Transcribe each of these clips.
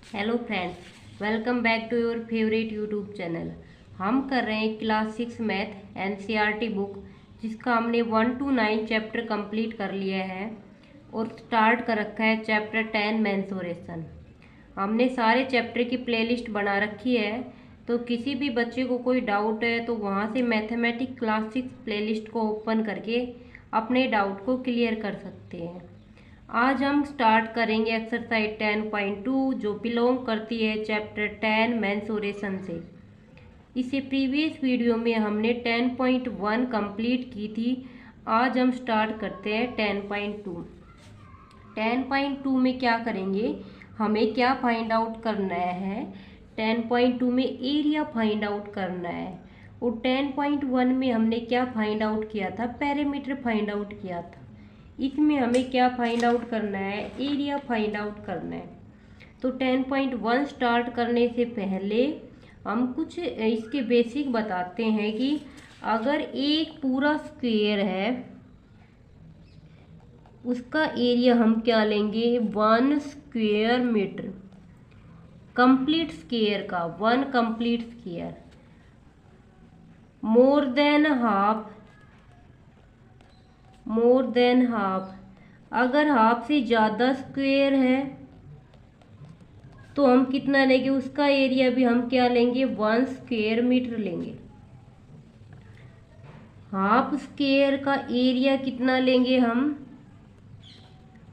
Hello friends, welcome back to your favourite YouTube channel. हम कर रहे हैं क्लास 6 मैथ एनसीईआरटी बुक, जिसका हमने 1 to 9 चैप्टर कंप्लीट कर लिया है और स्टार्ट कर रखा है चैप्टर 10 मेंसुरेशन। हमने सारे चैप्टर की प्लेलिस्ट बना रखी है, तो किसी भी बच्चे को कोई डाउट है तो वहाँ से मैथमेटिक्स क्लास 6 प्लेलिस्ट को ओपन करके अपने डाउट को क्लियर कर सकते हैं। आज हम स्टार्ट करेंगे एक्सरसाइज 10.2 जो बिलोंग करती है चैप्टर 10 मेंसुरेशन से। इससे प्रीवियस वीडियो में हमने 10.1 कंप्लीट की थी। आज हम स्टार्ट करते हैं 10.2। 10.2 में क्या करेंगे, हमें क्या फाइंड आउट करना है। 10.2 में एरिया फाइंड आउट करना है और 10.1 में हमने क्या फाइंड आउट किया था, पैरामीटर फाइंड आउट किया था। इसमें हमें क्या फाइंड आउट करना है, एरिया फाइंड आउट करना है। तो 10.1 स्टार्ट करने से पहले हम कुछ इसके बेसिक बताते हैं कि अगर एक पूरा स्क्वायर है उसका एरिया हम क्या लेंगे, 1 स्क्वायर मीटर। कंप्लीट स्क्वायर का 1 complete square, more than half. अगर हाफ से ज़्यादा स्क्वायर है तो हम कितना लेंगे, उसका एरिया भी हम क्या लेंगे, 1 स्क्वायर मीटर लेंगे। हाफ स्क्वायर का एरिया कितना लेंगे हम,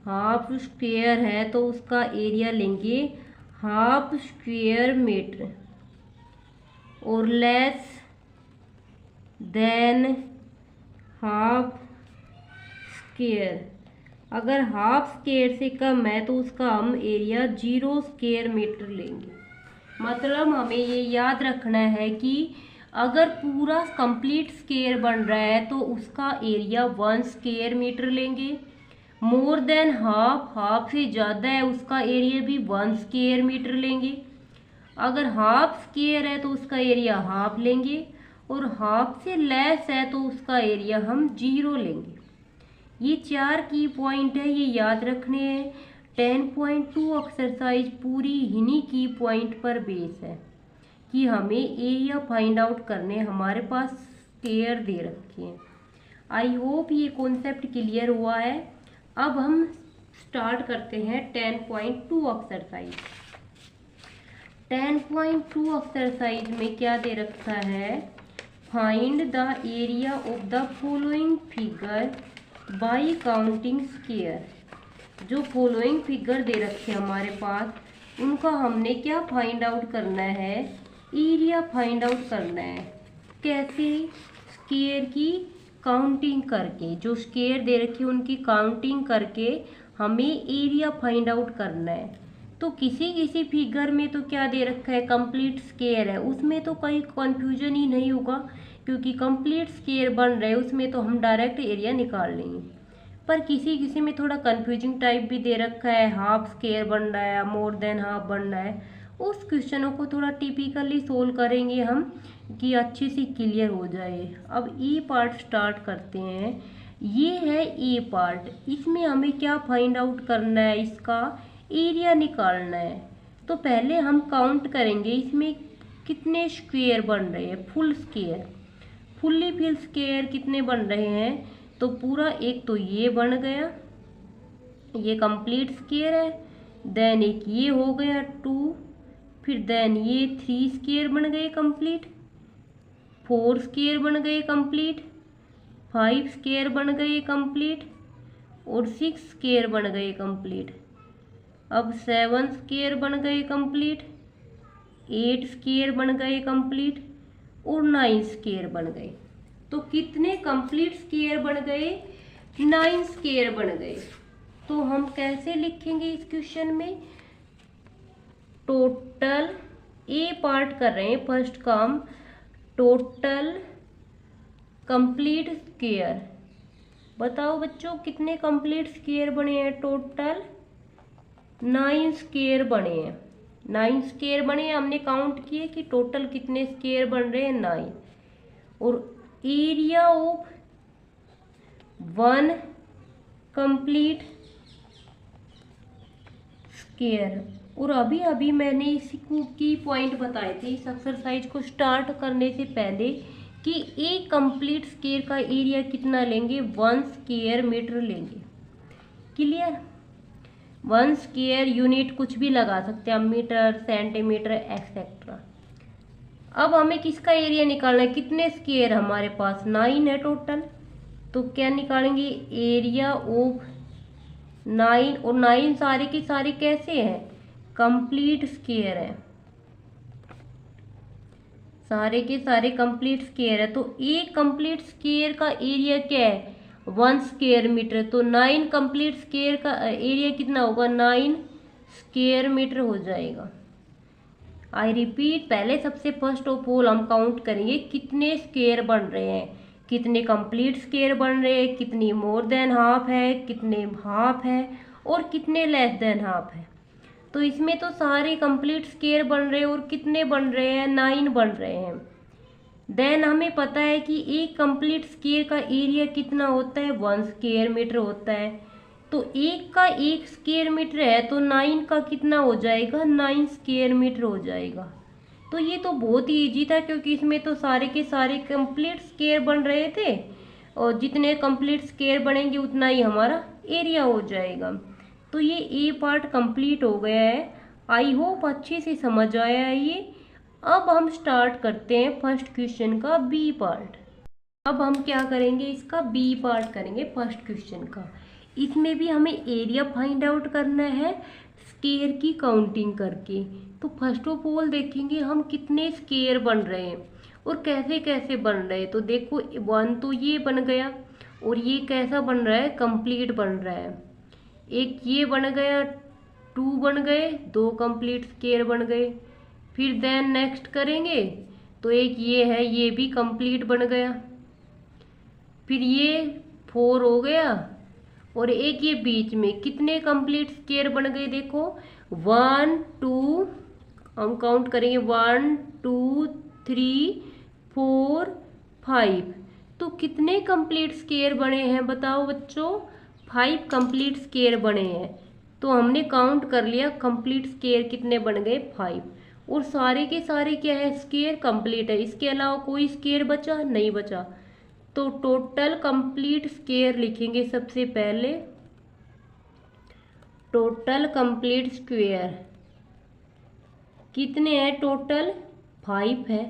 हाफ स्क्वायर है तो उसका एरिया लेंगे हाफ स्क्वायर मीटर और लेस देन हाफ स्क्वायर। अगर हाफ स्क्वायर से कम है तो उसका हम एरिया 0 स्क्वायर मीटर लेंगे। मतलब हमें ये याद रखना है कि अगर पूरा कंप्लीट स्क्वायर बन रहा है तो उसका एरिया 1 स्क्वायर मीटर लेंगे। मोर देन हाफ से ज़्यादा है उसका एरिया भी 1 स्क्वायर मीटर लेंगे। अगर हाफ स्क्वायर है तो उसका एरिया हाफ लेंगे और हाफ से लेस है तो उसका एरिया हम 0 लेंगे। ये 4 की पॉइंट है, ये याद रखने हैं। 10.2 एक्सरसाइज पूरी इन्हीं की पॉइंट पर बेस है कि हमें एरिया फाइंड आउट करने, हमारे पास स्क्वायर दे रखे हैं। आई होप ये कॉन्सेप्ट क्लियर हुआ है। अब हम स्टार्ट करते हैं 10.2 एक्सरसाइज। 10.2 एक्सरसाइज में क्या दे रखा है, find the area of the following figure by counting square. जो फॉलोइंग फिगर दे रखे हैं हमारे पास, उनका हमने क्या फाइंड आउट करना है, एरिया फाइंड आउट करना है। कैसे, स्क्वायर की काउंटिंग करके, जो स्क्वायर दे रखी है उनकी काउंटिंग करके हमें एरिया फाइंड आउट करना है। तो किसी किसी फिगर में तो क्या दे रखा है, कंप्लीट स्क्वायर है, उसमें तो कोई कंफ्यूजन ही नहीं होगा क्योंकि कंप्लीट स्क्वायर बन रहा है, उसमें तो हम डायरेक्ट एरिया निकाल लेंगे। पर किसी किसी में थोड़ा कंफ्यूजिंग टाइप भी दे रखा है, हाफ स्क्वायर बन रहा है, मोर देन हाफ बन रहा है, उस क्वेश्चनों को थोड़ा टिपिकली सोल्व करेंगे हम कि अच्छी सी क्लियर हो जाए। अब ई पार्ट स्टार्ट करते हैं। ये है ए पार्ट, इसमें हमें क्या फाइंड आउट करना है, इसका एरिया निकालना है। तो पहले हम काउंट करेंगे इसमें कितने स्क्वायर बन रहे हैं, full square, fully fill square कितने बन रहे हैं। तो पूरा एक तो ये बन गया, ये कंप्लीट स्क्वायर है। देन एक ये हो गया 2, फिर देन ये 3 स्क्वायर बन गए कंप्लीट, 4 स्क्वायर बन गए कंप्लीट, 5 स्क्वायर बन गए कंप्लीट और 6 स्क्वायर बन गए कंप्लीट। अब 7 स्क्वायर बन गए कंप्लीट, 8 स्क्वायर बन गए कंप्लीट और 9 स्क्वायर बन गए। तो कितने कंप्लीट स्क्वायर बन गए, 9 स्क्वायर बन गए। तो हम कैसे लिखेंगे इस क्वेश्चन में, टोटल ए पार्ट कर रहे हैं फर्स्ट काम, टोटल कंप्लीट स्क्वायर। बताओ बच्चों कितने कंप्लीट स्क्वायर बने हैं, टोटल 9 स्क्वायर बने हैं। 9 स्क्वायर बने हैं, हमने काउंट किए कि टोटल कितने स्क्वायर बन रहे हैं, 9। और एरिया ऑफ 1 कंप्लीट स्क्वायर, और अभी अभी मैंने इसको की पॉइंट बताए थे इस एक्सरसाइज को स्टार्ट करने से पहले कि एक कंप्लीट स्क्वायर का एरिया कितना लेंगे, 1 स्क्वायर मीटर लेंगे। क्लियर। 1 स्क्वायर यूनिट कुछ भी लगा सकते हैं, मीटर, सेंटीमीटर, एक्सेट्रा। अब हमें किसका एरिया निकालना है, कितने स्क्वायर हमारे पास 9 है टोटल, तो क्या निकालेंगे, एरिया ऑफ 9। और 9 सारे के सारे कैसे हैं, कंप्लीट स्क्वायर है, सारे के सारे कंप्लीट स्क्वायर है। तो एक कंप्लीट स्क्वायर का एरिया क्या है, 1 स्क्वायर मीटर। तो 9 कंप्लीट स्क्वायर का एरिया कितना होगा, 9 स्क्वायर मीटर हो जाएगा। आई रिपीट, पहले सबसे फर्स्ट ऑफ ऑल हम काउंट करेंगे कितने स्क्वायर बन रहे हैं, कितने कंप्लीट स्क्वायर बन रहे हैं, कितनी मोर देन हाफ है, कितने हाफ है और कितने लेस देन हाफ है। तो इसमें तो सारे कंप्लीट स्क्वायर बन रहे हैं और कितने बन रहे हैं, 9 बन रहे हैं। देन हमें पता है कि एक कंप्लीट स्क्वायर का एरिया कितना होता है, 1 स्क्वायर मीटर होता है। तो एक का 1 स्क्वायर मीटर है तो 9 का कितना हो जाएगा, 9 स्क्वायर मीटर हो जाएगा। तो ये तो बहुत ही ईजी था क्योंकि इसमें तो सारे के सारे कंप्लीट स्क्वायर बन रहे थे और जितने कंप्लीट स्क्वायर बनेंगे उतना ही हमारा एरिया हो जाएगा। तो ये ए पार्ट कंप्लीट हो गया है। आई होप अच्छे से समझ आया है ये। अब हम स्टार्ट करते हैं फर्स्ट क्वेश्चन का बी पार्ट। अब हम क्या करेंगे, इसका बी पार्ट करेंगे फर्स्ट क्वेश्चन का। इसमें भी हमें एरिया फाइंड आउट करना है स्क्वायर की काउंटिंग करके। तो फर्स्ट ऑफ ऑल देखेंगे हम कितने स्क्वायर बन रहे हैं और कैसे कैसे बन रहे हैं। तो देखो 1 तो ये बन गया और ये कैसा बन रहा है, कंप्लीट बन रहा है। एक ये बन गया, 2 बन गए, 2 कंप्लीट स्क्वायर बन गए। फिर देन नेक्स्ट करेंगे तो एक ये है, ये भी कंप्लीट बन गया। फिर ये 4 हो गया और एक ये बीच में कितने कंप्लीट स्क्वायर बन गए, देखो 1 2, हम काउंट करेंगे 1 2 3 4 5। तो कितने कंप्लीट स्क्वायर बने हैं बताओ बच्चों, 5 कंप्लीट स्क्वायर बने हैं। तो हमने काउंट कर लिया कंप्लीट स्क्वायर कितने बन गए, 5। और सारे के सारे क्या है, स्क्वायर कंप्लीट है, इसके अलावा कोई स्क्वायर बचा नहीं बचा। तो टोटल कंप्लीट स्क्वायर लिखेंगे सबसे पहले। टोटल कंप्लीट स्क्वायर कितने हैं, टोटल 5 है,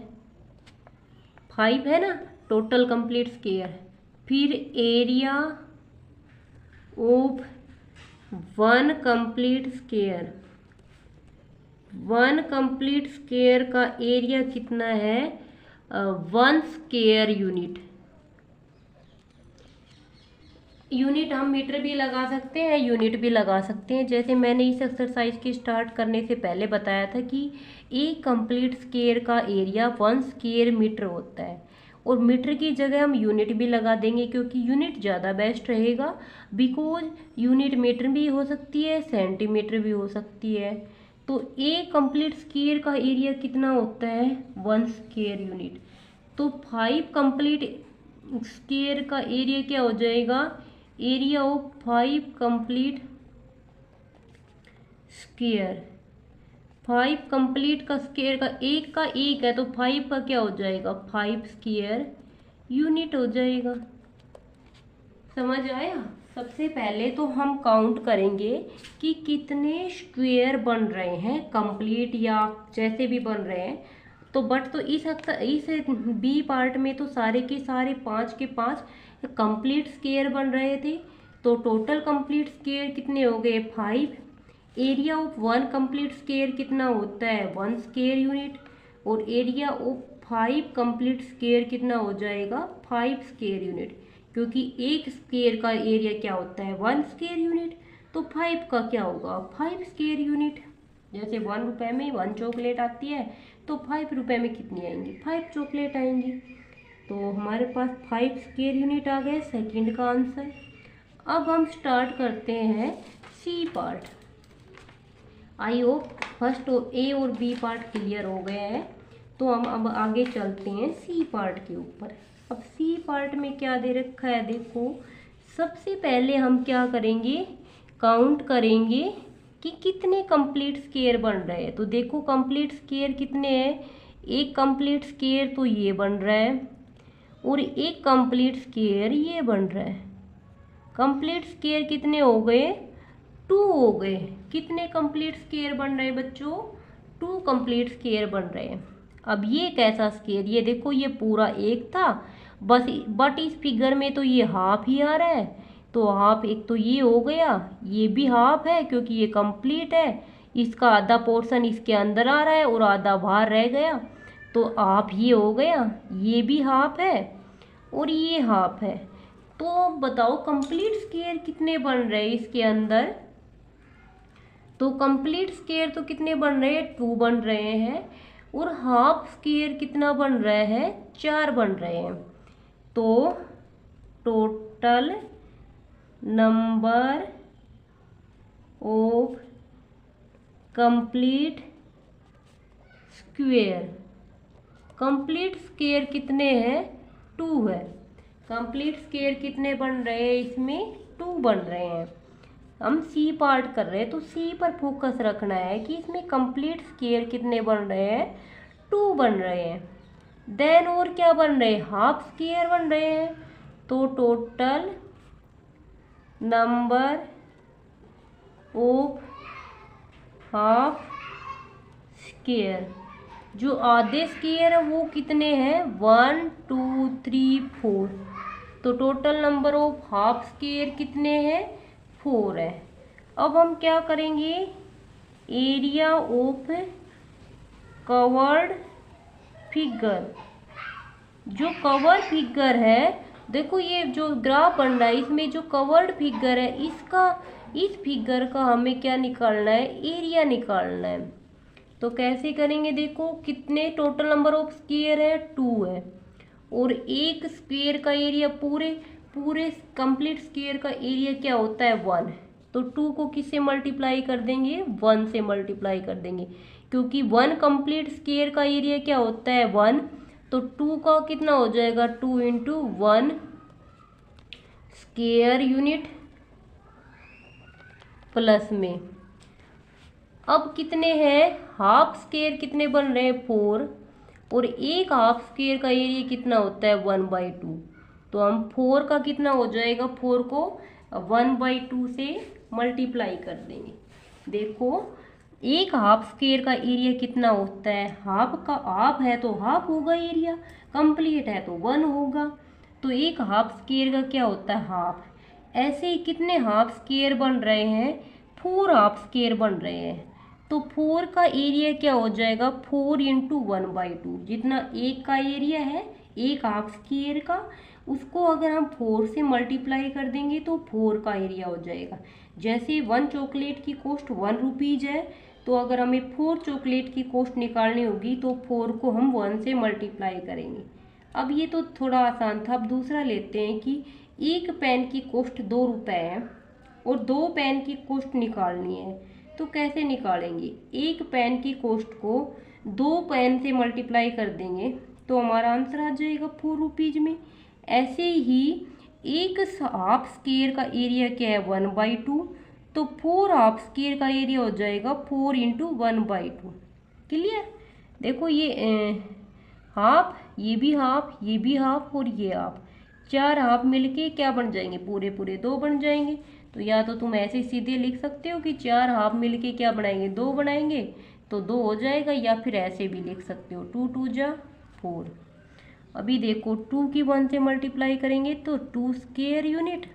5 है ना टोटल कंप्लीट स्क्वायर। फिर area of 1 complete square, 1 complete square का एरिया कितना है, 1 स्क्वायर यूनिट। यूनिट हम मीटर भी लगा सकते हैं, यूनिट भी लगा सकते हैं। जैसे मैंने इस एक्सरसाइज के स्टार्ट करने से पहले बताया था कि एक कंप्लीट स्क्वायर का एरिया 1 स्क्वायर मीटर होता है और मीटर की जगह हम यूनिट भी लगा देंगे क्योंकि यूनिट ज़्यादा बेस्ट रहेगा। बिकॉज यूनिट मीटर भी हो सकती है, सेंटीमीटर भी हो सकती है। तो एक कंप्लीट स्क्वायर का एरिया कितना होता है, 1 स्क्वायर यूनिट। तो 5 कंप्लीट स्क्वायर का एरिया क्या हो जाएगा, area of 5 complete square. 5 complete का स्क्वायर का एक है तो 5 का क्या हो जाएगा, 5 स्क्वायर यूनिट हो जाएगा। समझ आया। सबसे पहले तो हम काउंट करेंगे कि कितने स्क्वायर बन रहे हैं, कंप्लीट या जैसे भी बन रहे हैं। तो बट तो इस बी पार्ट में तो सारे के सारे 5 के 5 कंप्लीट स्क्वायर बन रहे थे। तो टोटल कंप्लीट स्क्वायर कितने हो गए, 5। एरिया ऑफ 1 कंप्लीट स्क्वायर कितना होता है, 1 स्क्वायर यूनिट। और एरिया ऑफ 5 कंप्लीट स्क्वायर कितना हो जाएगा, 5 स्क्वायर यूनिट। क्योंकि एक स्क्वायर का एरिया क्या होता है, 1 स्क्वायर यूनिट। तो 5 का क्या होगा, 5 स्क्वायर यूनिट। जैसे 1 रुपये में 1 चॉकलेट आती है तो 5 रुपये में कितनी आएंगी, 5 चॉकलेट आएंगी। तो हमारे पास 5 स्क्वायर यूनिट आ गए सेकंड का आंसर। अब हम स्टार्ट करते हैं C part. I hope first A और बी पार्ट क्लियर हो गया है। तो हम अब आगे चलते हैं सी पार्ट के ऊपर। अब सी पार्ट में क्या दे रखा है, देखो सबसे पहले हम क्या करेंगे, काउंट करेंगे कि कितने कंप्लीट स्क्वायर बन रहे हैं। तो देखो कंप्लीट स्क्वायर कितने हैं, एक कंप्लीट स्क्वायर तो ये बन रहा है और एक कंप्लीट स्क्वायर ये बन रहा है। कंप्लीट स्क्वायर कितने हो गए, 2 हो गए। कितने कंप्लीट स्क्वायर बन रहे हैं बच्चों, 2 कंप्लीट स्क्वायर बन रहे हैं। अब ये कैसा स्क्वायर, ये देखो ये पूरा एक था बस, बट इस फिगर में तो ये हाफ ही आ रहा है, तो हाफ एक तो ये हो गया, ये भी हाफ है क्योंकि ये कंप्लीट है, इसका आधा पोर्शन इसके अंदर आ रहा है और आधा बाहर रह गया, तो हाफ ये हो गया, ये भी हाफ है और ये हाफ है। तो बताओ कंप्लीट स्क्वायर कितने बन रहे हैं इसके अंदर। तो कंप्लीट स्क्वायर तो कितने बन रहे हैं, 2 बन रहे हैं और हाफ स्क्वायर कितना बन रहा है, 4 बन रहे हैं। तो total number of complete square, complete square कितने हैं, 2 है। कंप्लीट स्क्वायर कितने बन रहे हैं इसमें, 2 बन रहे हैं। हम सी पार्ट कर रहे हैं तो सी पर फोकस रखना है कि इसमें कंप्लीट स्क्वायर कितने बन रहे हैं, 2 बन रहे हैं। देन और क्या बन रहे हैं, हाफ स्क्वायर बन रहे हैं। तो total number of half square, जो आधे स्क्वायर है वो कितने हैं, 1 2 3 4। तो total number of half square कितने हैं, 4 है। अब हम क्या करेंगे, एरिया ऑफ कवर्ड फिगर, जो कवर फिगर है, देखो ये जो ग्राफ बन रहा है इसमें जो कवर्ड फिगर है इसका, इस फिगर का हमें क्या निकालना है, एरिया निकालना है। तो कैसे करेंगे, देखो कितने टोटल नंबर ऑफ स्क्वायर है, 2 है और एक स्क्वायर का एरिया, पूरे कंप्लीट स्क्वायर का एरिया क्या होता है, 1। तो 2 को किससे मल्टीप्लाई कर देंगे, 1 से मल्टीप्लाई कर देंगे, क्योंकि 1 कंप्लीट स्क्वायर का एरिया क्या होता है, 1। तो 2 का कितना हो जाएगा, 2 इंटू 1 स्क्वायर यूनिट प्लस में। अब कितने हैं, हाफ स्क्वायर कितने बन रहे हैं, 4 और एक हाफ स्क्वायर का एरिया कितना होता है, 1/2। तो हम 4 का कितना हो जाएगा, 4 को 1/2 से मल्टीप्लाई कर देंगे। देखो एक हाफ स्क्वायर का एरिया कितना होता है, हाफ का हाफ है तो हाफ होगा एरिया, कंप्लीट है तो 1 होगा। तो एक हाफ स्क्वायर का क्या होता है, हाफ। ऐसे ही कितने हाफ स्क्वायर बन रहे हैं, 4 हाफ स्क्वायर बन रहे हैं। तो 4 का एरिया क्या हो जाएगा, 4 इंटू 1/2। जितना एक का एरिया है एक हाफ स्क्वायर का, उसको अगर हम 4 से मल्टीप्लाई कर देंगे तो 4 का एरिया हो जाएगा। जैसे 1 चॉकलेट की कॉस्ट 1 रुपीज़ है, तो अगर हमें 4 चॉकलेट की कॉस्ट निकालनी होगी तो 4 को हम 1 से मल्टीप्लाई करेंगे। अब ये तो थोड़ा आसान था। अब दूसरा लेते हैं कि एक पेन की कॉस्ट 2 रुपये है और 2 पेन की कॉस्ट निकालनी है, तो कैसे निकालेंगे। एक पेन की कॉस्ट को 2 पेन से मल्टीप्लाई कर देंगे तो हमारा आंसर आ जाएगा 4 रुपीज़ में। ऐसे ही एक हाफ स्क्वायर का एरिया क्या है, 1/2। तो 4 हाफ स्क्वायर का एरिया हो जाएगा 4 इंटू 1/2। क्लियर। देखो ये हाफ, ये भी हाफ, ये भी हाफ और ये हाफ, 4 हाफ मिलके क्या बन जाएंगे, पूरे 2 बन जाएंगे। तो या तो तुम ऐसे सीधे लिख सकते हो कि 4 हाफ मिलके क्या बनाएंगे, 2 बनाएंगे, तो 2 हो जाएगा, या फिर ऐसे भी लिख सकते हो 2 2 जा 4। अभी देखो 2 की 1 से मल्टीप्लाई करेंगे तो 2 स्क्वायर यूनिट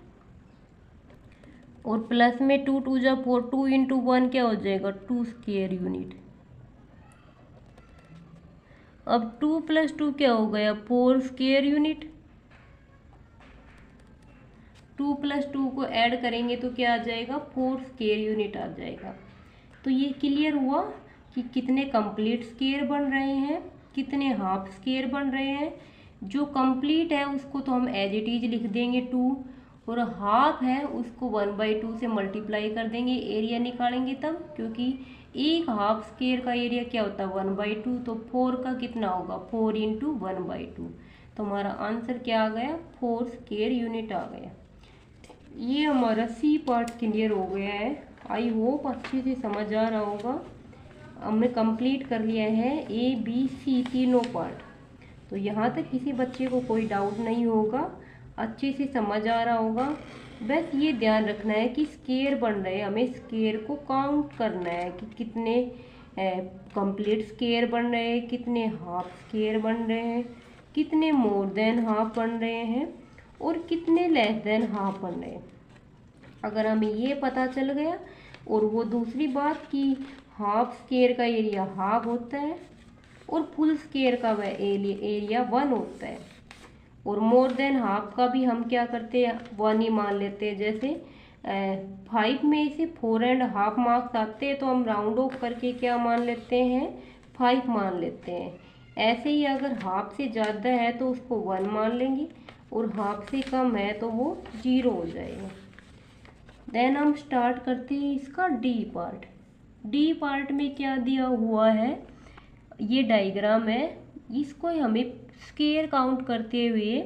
और प्लस में 2 2 जा 4, 2 इंटू 1 क्या हो जाएगा, 2 स्क्वायर यूनिट। अब 2 + 2 क्या हो गया, 4 स्क्वायर यूनिट। 2 + 2 को ऐड करेंगे तो क्या आ जाएगा, 4 स्क्वायर यूनिट आ जाएगा। तो ये क्लियर हुआ कि कितने कंप्लीट स्क्वायर बन रहे हैं, कितने हाफ स्क्वायर बन रहे हैं। जो कंप्लीट है उसको तो हम एज इट इज लिख देंगे 2, और हाफ है उसको 1/2 से मल्टीप्लाई कर देंगे, एरिया निकालेंगे तब, क्योंकि एक हाफ स्क्वायर का एरिया क्या होता है, 1/2। तो 4 का कितना होगा, 4 इंटू 1/2। तो हमारा आंसर क्या आ गया, 4 स्क्वायर यूनिट आ गया। ये हमारा सी पार्ट क्लियर हो गया है। आई होप अच्छे से समझ आ रहा होगा। हमने कंप्लीट कर लिया है ABC तीनों पार्ट। तो यहाँ तक किसी बच्चे को कोई डाउट नहीं होगा, अच्छे से समझ आ रहा होगा। बस ये ध्यान रखना है कि स्केयर बन रहे हैं, हमें स्केयर को काउंट करना है कि कितने कंप्लीट स्केयर बन रहे हैं, कितने हाफ स्केयर बन रहे हैं, कितने मोर देन हाफ बन रहे हैं और कितने लेस देन हाफ बन रहे हैं। अगर हमें ये पता चल गया, और वो दूसरी बात कि हाफ स्केयर का एरिया हाफ होता है और फुल स्केयर का वह एरिया 1 होता है, और मोर देन हाफ का भी हम क्या करते हैं 1 ही मान लेते हैं। जैसे 5 में से 4.5 मार्क्स आते हैं तो हम राउंड ऑफ करके क्या मान लेते हैं 5 मान लेते हैं। ऐसे ही अगर हाफ से ज़्यादा है तो उसको 1 मान लेंगे और हाफ से कम है तो वो 0 हो जाएगा। देन हम स्टार्ट करते हैं इसका डी पार्ट। डी पार्ट में क्या दिया हुआ है, ये डायग्राम है, इसको हमें स्केयर काउंट करते हुए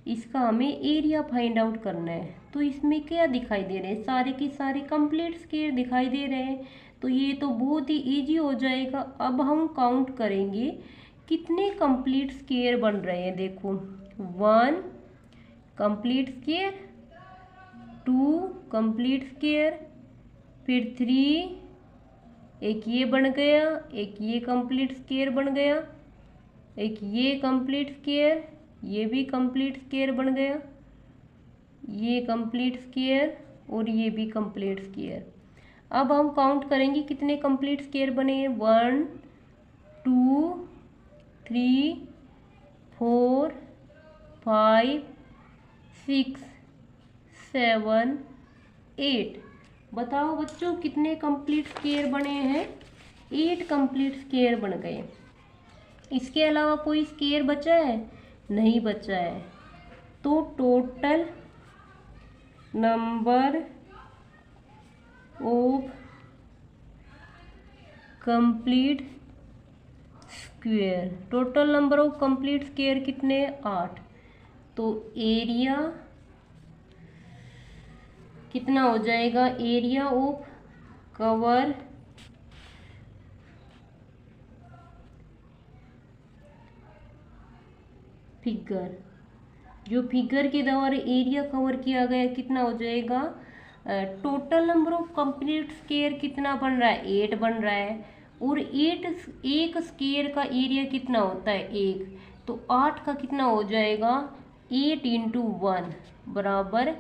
इसका हमें एरिया फाइंड आउट करना है। तो इसमें क्या दिखाई दे रहे हैं, सारे के सारे कंप्लीट स्केयर दिखाई दे रहे हैं। तो ये तो बहुत ही इजी हो जाएगा। अब हम काउंट करेंगे कितने कंप्लीट स्केयर बन रहे हैं। देखो 1 कंप्लीट स्केयर, 2 कंप्लीट स्केयर, फिर 3, एक ये बन गया, एक ये कंप्लीट स्केयर बन गया, एक ये कंप्लीट स्केयर, ये भी कंप्लीट स्केयर बन गया, ये कंप्लीट स्केयर और ये भी कंप्लीट स्केयर। अब हम काउंट करेंगे कितने कंप्लीट स्केयर बने हैं। 1 2 3 4 5 6 7 8। बताओ बच्चों कितने कंप्लीट स्केयर बने हैं। 8 कंप्लीट स्केयर बन गए। इसके अलावा कोई स्केयर बचा है, नहीं बचा है। तो total number of complete square, total number of complete square कितने 8। तो एरिया कितना हो जाएगा, एरिया ऑफ कवर फिगर, जो फिगर के द्वारा एरिया कवर किया गया कितना हो जाएगा। Total number of complete square कितना बन रहा है 8 बन रहा है, और 8 एक स्क्वायर का एरिया कितना होता है 1। तो 8 का कितना हो जाएगा 8 × 1 बराबर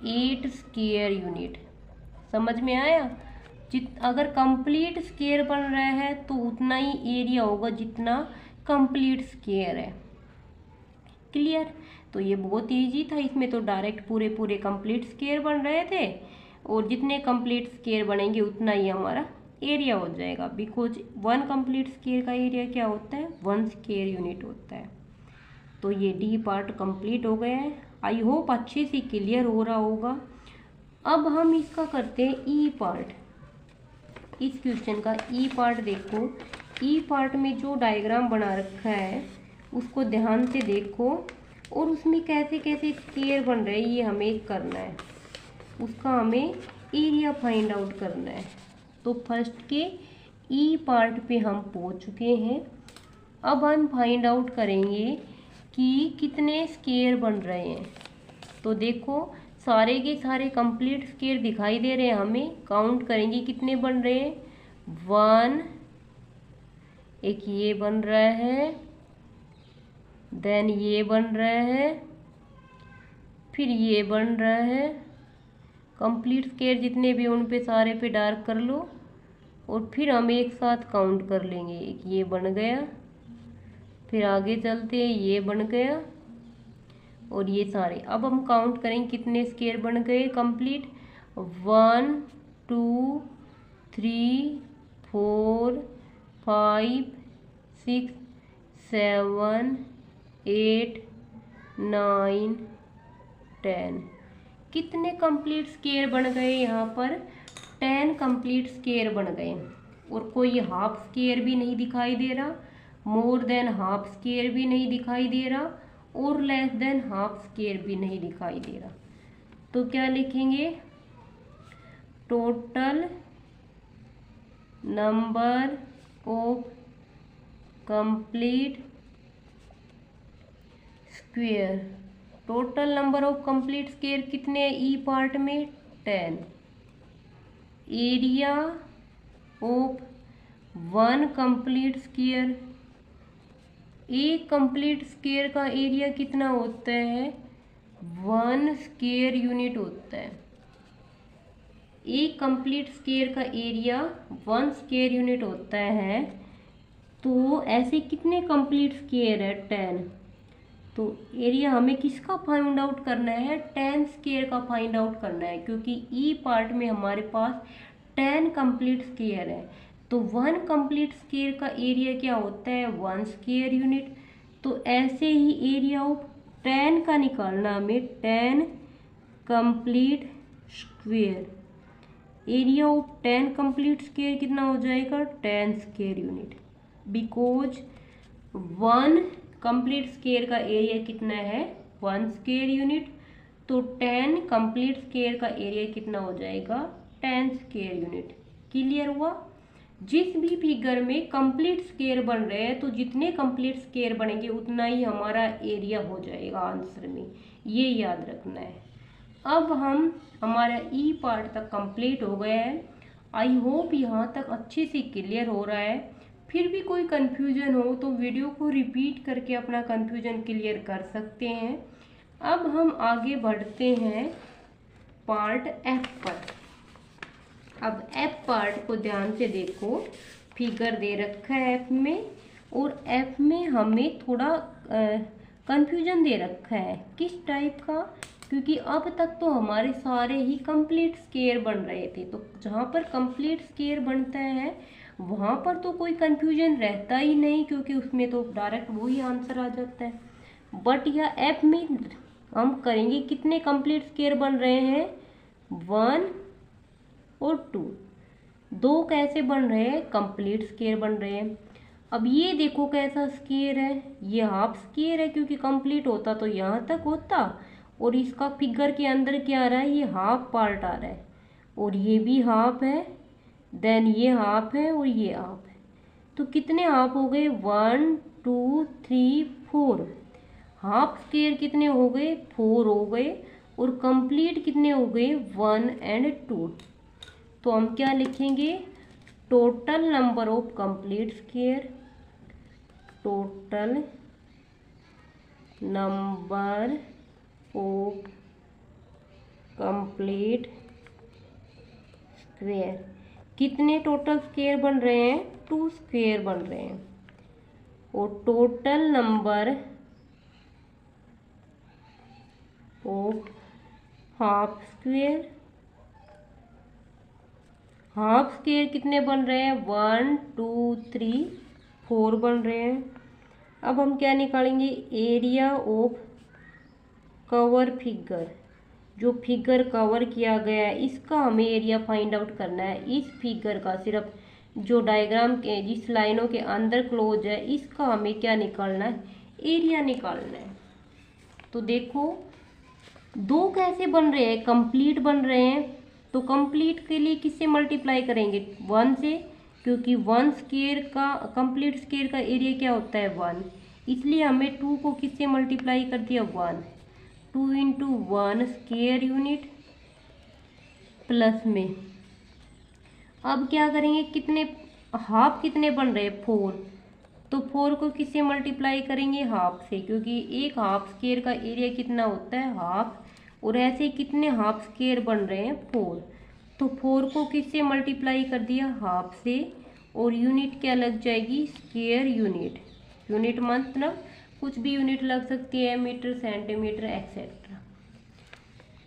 8 स्क्वायर यूनिट। समझ में आया। अगर कंप्लीट स्क्वायर बन रहा है तो उतना ही एरिया होगा जितना कंप्लीट स्क्वायर है। क्लियर। तो ये बहुत इजी था, इसमें तो डायरेक्ट पूरे पूरे कंप्लीट स्क्वायर बन रहे थे, और जितने कंप्लीट स्क्वायर बनेंगे उतना ही हमारा एरिया हो जाएगा। बिकॉज 1 कंप्लीट स्क्वायर का एरिया क्या होता है 1 स्क्वायर यूनिट होता है। तो ये डी पार्ट कंप्लीट हो गया है। आई होप अच्छे से क्लियर हो रहा होगा। अब हम इसका करते हैं ई पार्ट। इस क्वेश्चन का ई पार्ट देखो। ई पार्ट में जो डायग्राम बना रखा है उसको ध्यान से देखो, और उसमें कैसे कैसे स्क्वायर बन रहे हैं ये हमें करना है। उसका हमें एरिया फाइंड आउट करना है। तो फर्स्ट के ई पार्ट पे हम पहुंच चुके हैं। अब हम फाइंड आउट करेंगे कि कितने स्क्वायर बन रहे हैं। तो देखो सारे के सारे कंप्लीट स्क्वायर दिखाई दे रहे हैं, हमें काउंट करेंगे कितने बन रहे हैं। 1, एक ये बन रहा है, देन ये बन रहा है, फिर ये बन रहा है। कंप्लीट स्क्वायर जितने भी उन पे सारे पे डार्क कर लो, और फिर हम एक साथ काउंट कर लेंगे। एक ये बन गया, फिर आगे चलते हैं ये बन गया, और ये सारे। अब हम काउंट करेंगे कितने स्क्वायर बन गए कंप्लीट। 1 2 3 4 5 6 7 8 9 10। कितने कंप्लीट स्क्वायर बन गए यहाँ पर 10 कंप्लीट स्क्वायर बन गए, और कोई हाफ स्क्वायर भी नहीं दिखाई दे रहा, मोर देन हाफ स्क्वायर भी नहीं दिखाई दे रहा, और लेस देन हाफ स्क्वायर भी नहीं दिखाई दे रहा। तो क्या लिखेंगे total number of complete square. Total number of complete square कितने हैं ई पार्ट में? 10। Area of one complete square, एक कंप्लीट स्क्वायर का एरिया कितना होता है? 1 स्क्वायर यूनिट होता है। एक कंप्लीट स्क्वायर का एरिया 1 स्क्वायर यूनिट होता है। तो ऐसे कितने कंप्लीट स्क्वायर है? 10। तो एरिया हमें किसका फाइंड आउट करना है? 10 स्क्वायर का फाइंड आउट करना है, क्योंकि ई पार्ट में हमारे पास 10 कंप्लीट स्क्वायर है। तो 1 कंप्लीट स्क्वायर का एरिया क्या होता है? 1 स्क्वायर यूनिट। तो ऐसे ही एरिया ऑफ 10 का निकालना हमें, 10 complete square. Area of 10 complete square कितना हो जाएगा? 10 square unit. Because 1 complete square का एरिया कितना है? 1 स्क्वायर यूनिट। तो 10 कंप्लीट स्क्वायर का एरिया कितना हो जाएगा? 10 स्क्वायर यूनिट। क्लियर हुआ? जिस भी फिगर में कंप्लीट स्क्वायर बन रहे हैं, तो जितने कंप्लीट स्क्वायर बनेंगे उतना ही हमारा एरिया हो जाएगा आंसर में, ये याद रखना है। अब हमारा ई पार्ट तक कंप्लीट हो गया है। आई होप यहाँ तक अच्छे से क्लियर हो रहा है। फिर भी कोई कन्फ्यूजन हो तो वीडियो को रिपीट करके अपना कन्फ्यूजन क्लियर कर सकते हैं। अब हम आगे बढ़ते हैं पार्ट एफ पर। अब एफ पार्ट को ध्यान से देखो, फिगर दे रखा है एफ में, और एफ में हमें थोड़ा कन्फ्यूजन दे रखा है। किस टाइप का? क्योंकि अब तक तो हमारे सारे ही कंप्लीट स्क्वायर बन रहे थे, तो जहाँ पर कंप्लीट स्क्वायर बनता है वहाँ पर तो कोई कन्फ्यूजन रहता ही नहीं, क्योंकि उसमें तो डायरेक्ट वही आंसर आ जाता है। बट यह एफ में हम करेंगे, कितने कंप्लीट स्क्वायर बन रहे हैं? 1 और 2। 2 कैसे बन रहे हैं? कंप्लीट स्क्वायर बन रहे हैं। अब ये देखो कैसा स्क्वायर है, ये हाफ स्क्वायर है, क्योंकि कंप्लीट होता तो यहाँ तक होता, और इसका फिगर के अंदर क्या आ रहा है? ये हाफ पार्ट आ रहा है, और ये भी हाफ है, देन ये हाफ है और ये हाफ है। तो कितने हाफ हो गए? 1 2 3 4। हाफ स्क्वायर कितने हो गए? 4 हो गए। और कंप्लीट कितने हो गए? 1 और 2। तो हम क्या लिखेंगे? Total number of complete square, total number of complete square. कितने टोटल स्क्वायर बन रहे हैं? 2 स्क्वायर बन रहे हैं। और total number of half square, half square कितने बन रहे हैं? 1 2 3 4 बन रहे हैं। अब हम क्या निकालेंगे? Area of cover figure. जो फिगर कवर किया गया है इसका हमें एरिया फाइंड आउट करना है। इस फिगर का सिर्फ जो डायग्राम के जिस लाइनों के अंदर क्लोज है, इसका हमें क्या निकालना है? एरिया निकालना है। तो देखो 2 कैसे बन रहे हैं? कंप्लीट बन रहे हैं। तो कंप्लीट के लिए किससे मल्टीप्लाई करेंगे? 1 से, क्योंकि 1 स्क्वायर का कंप्लीट स्क्वायर का एरिया क्या होता है? 1। इसलिए हमें 2 को किससे मल्टीप्लाई कर दिया? 1। 2 × 1 स्क्वायर यूनिट प्लस में। अब क्या करेंगे? कितने हाफ कितने बन रहे हैं? 4। तो 4 को किससे मल्टीप्लाई करेंगे? हाफ से, क्योंकि एक हाफ स्क्वायर का एरिया कितना होता है? हाफ। और ऐसे कितने हाफ स्क्वायर बन रहे हैं? 4। तो 4 को किससे मल्टीप्लाई कर दिया? हाफ से। और यूनिट क्या लग जाएगी? Square unit. यूनिट मतलब कुछ भी यूनिट लग सकती है, मीटर, सेंटीमीटर एक्सेट्रा।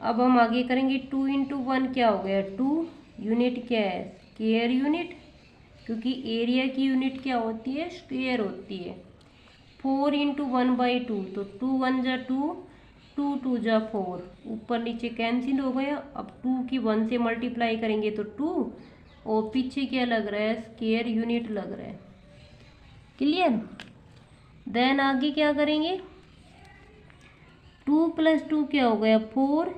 अब हम आगे करेंगे। 2 × 1 क्या हो गया? 2। यूनिट क्या है? स्क्वायर यूनिट, क्योंकि एरिया की यूनिट क्या होती है? स्क्वायर होती है। 4 × 1/2, तो 2 1 जा 2, 2 2 जा 4, ऊपर नीचे कैंसिल हो गया। अब 2 की 1 से मल्टीप्लाई करेंगे तो 2, और पीछे क्या लग रहा है? स्क्वायर यूनिट लग रहा है। क्लियर? देन आगे क्या करेंगे? 2 + 2 क्या हो गया? 4,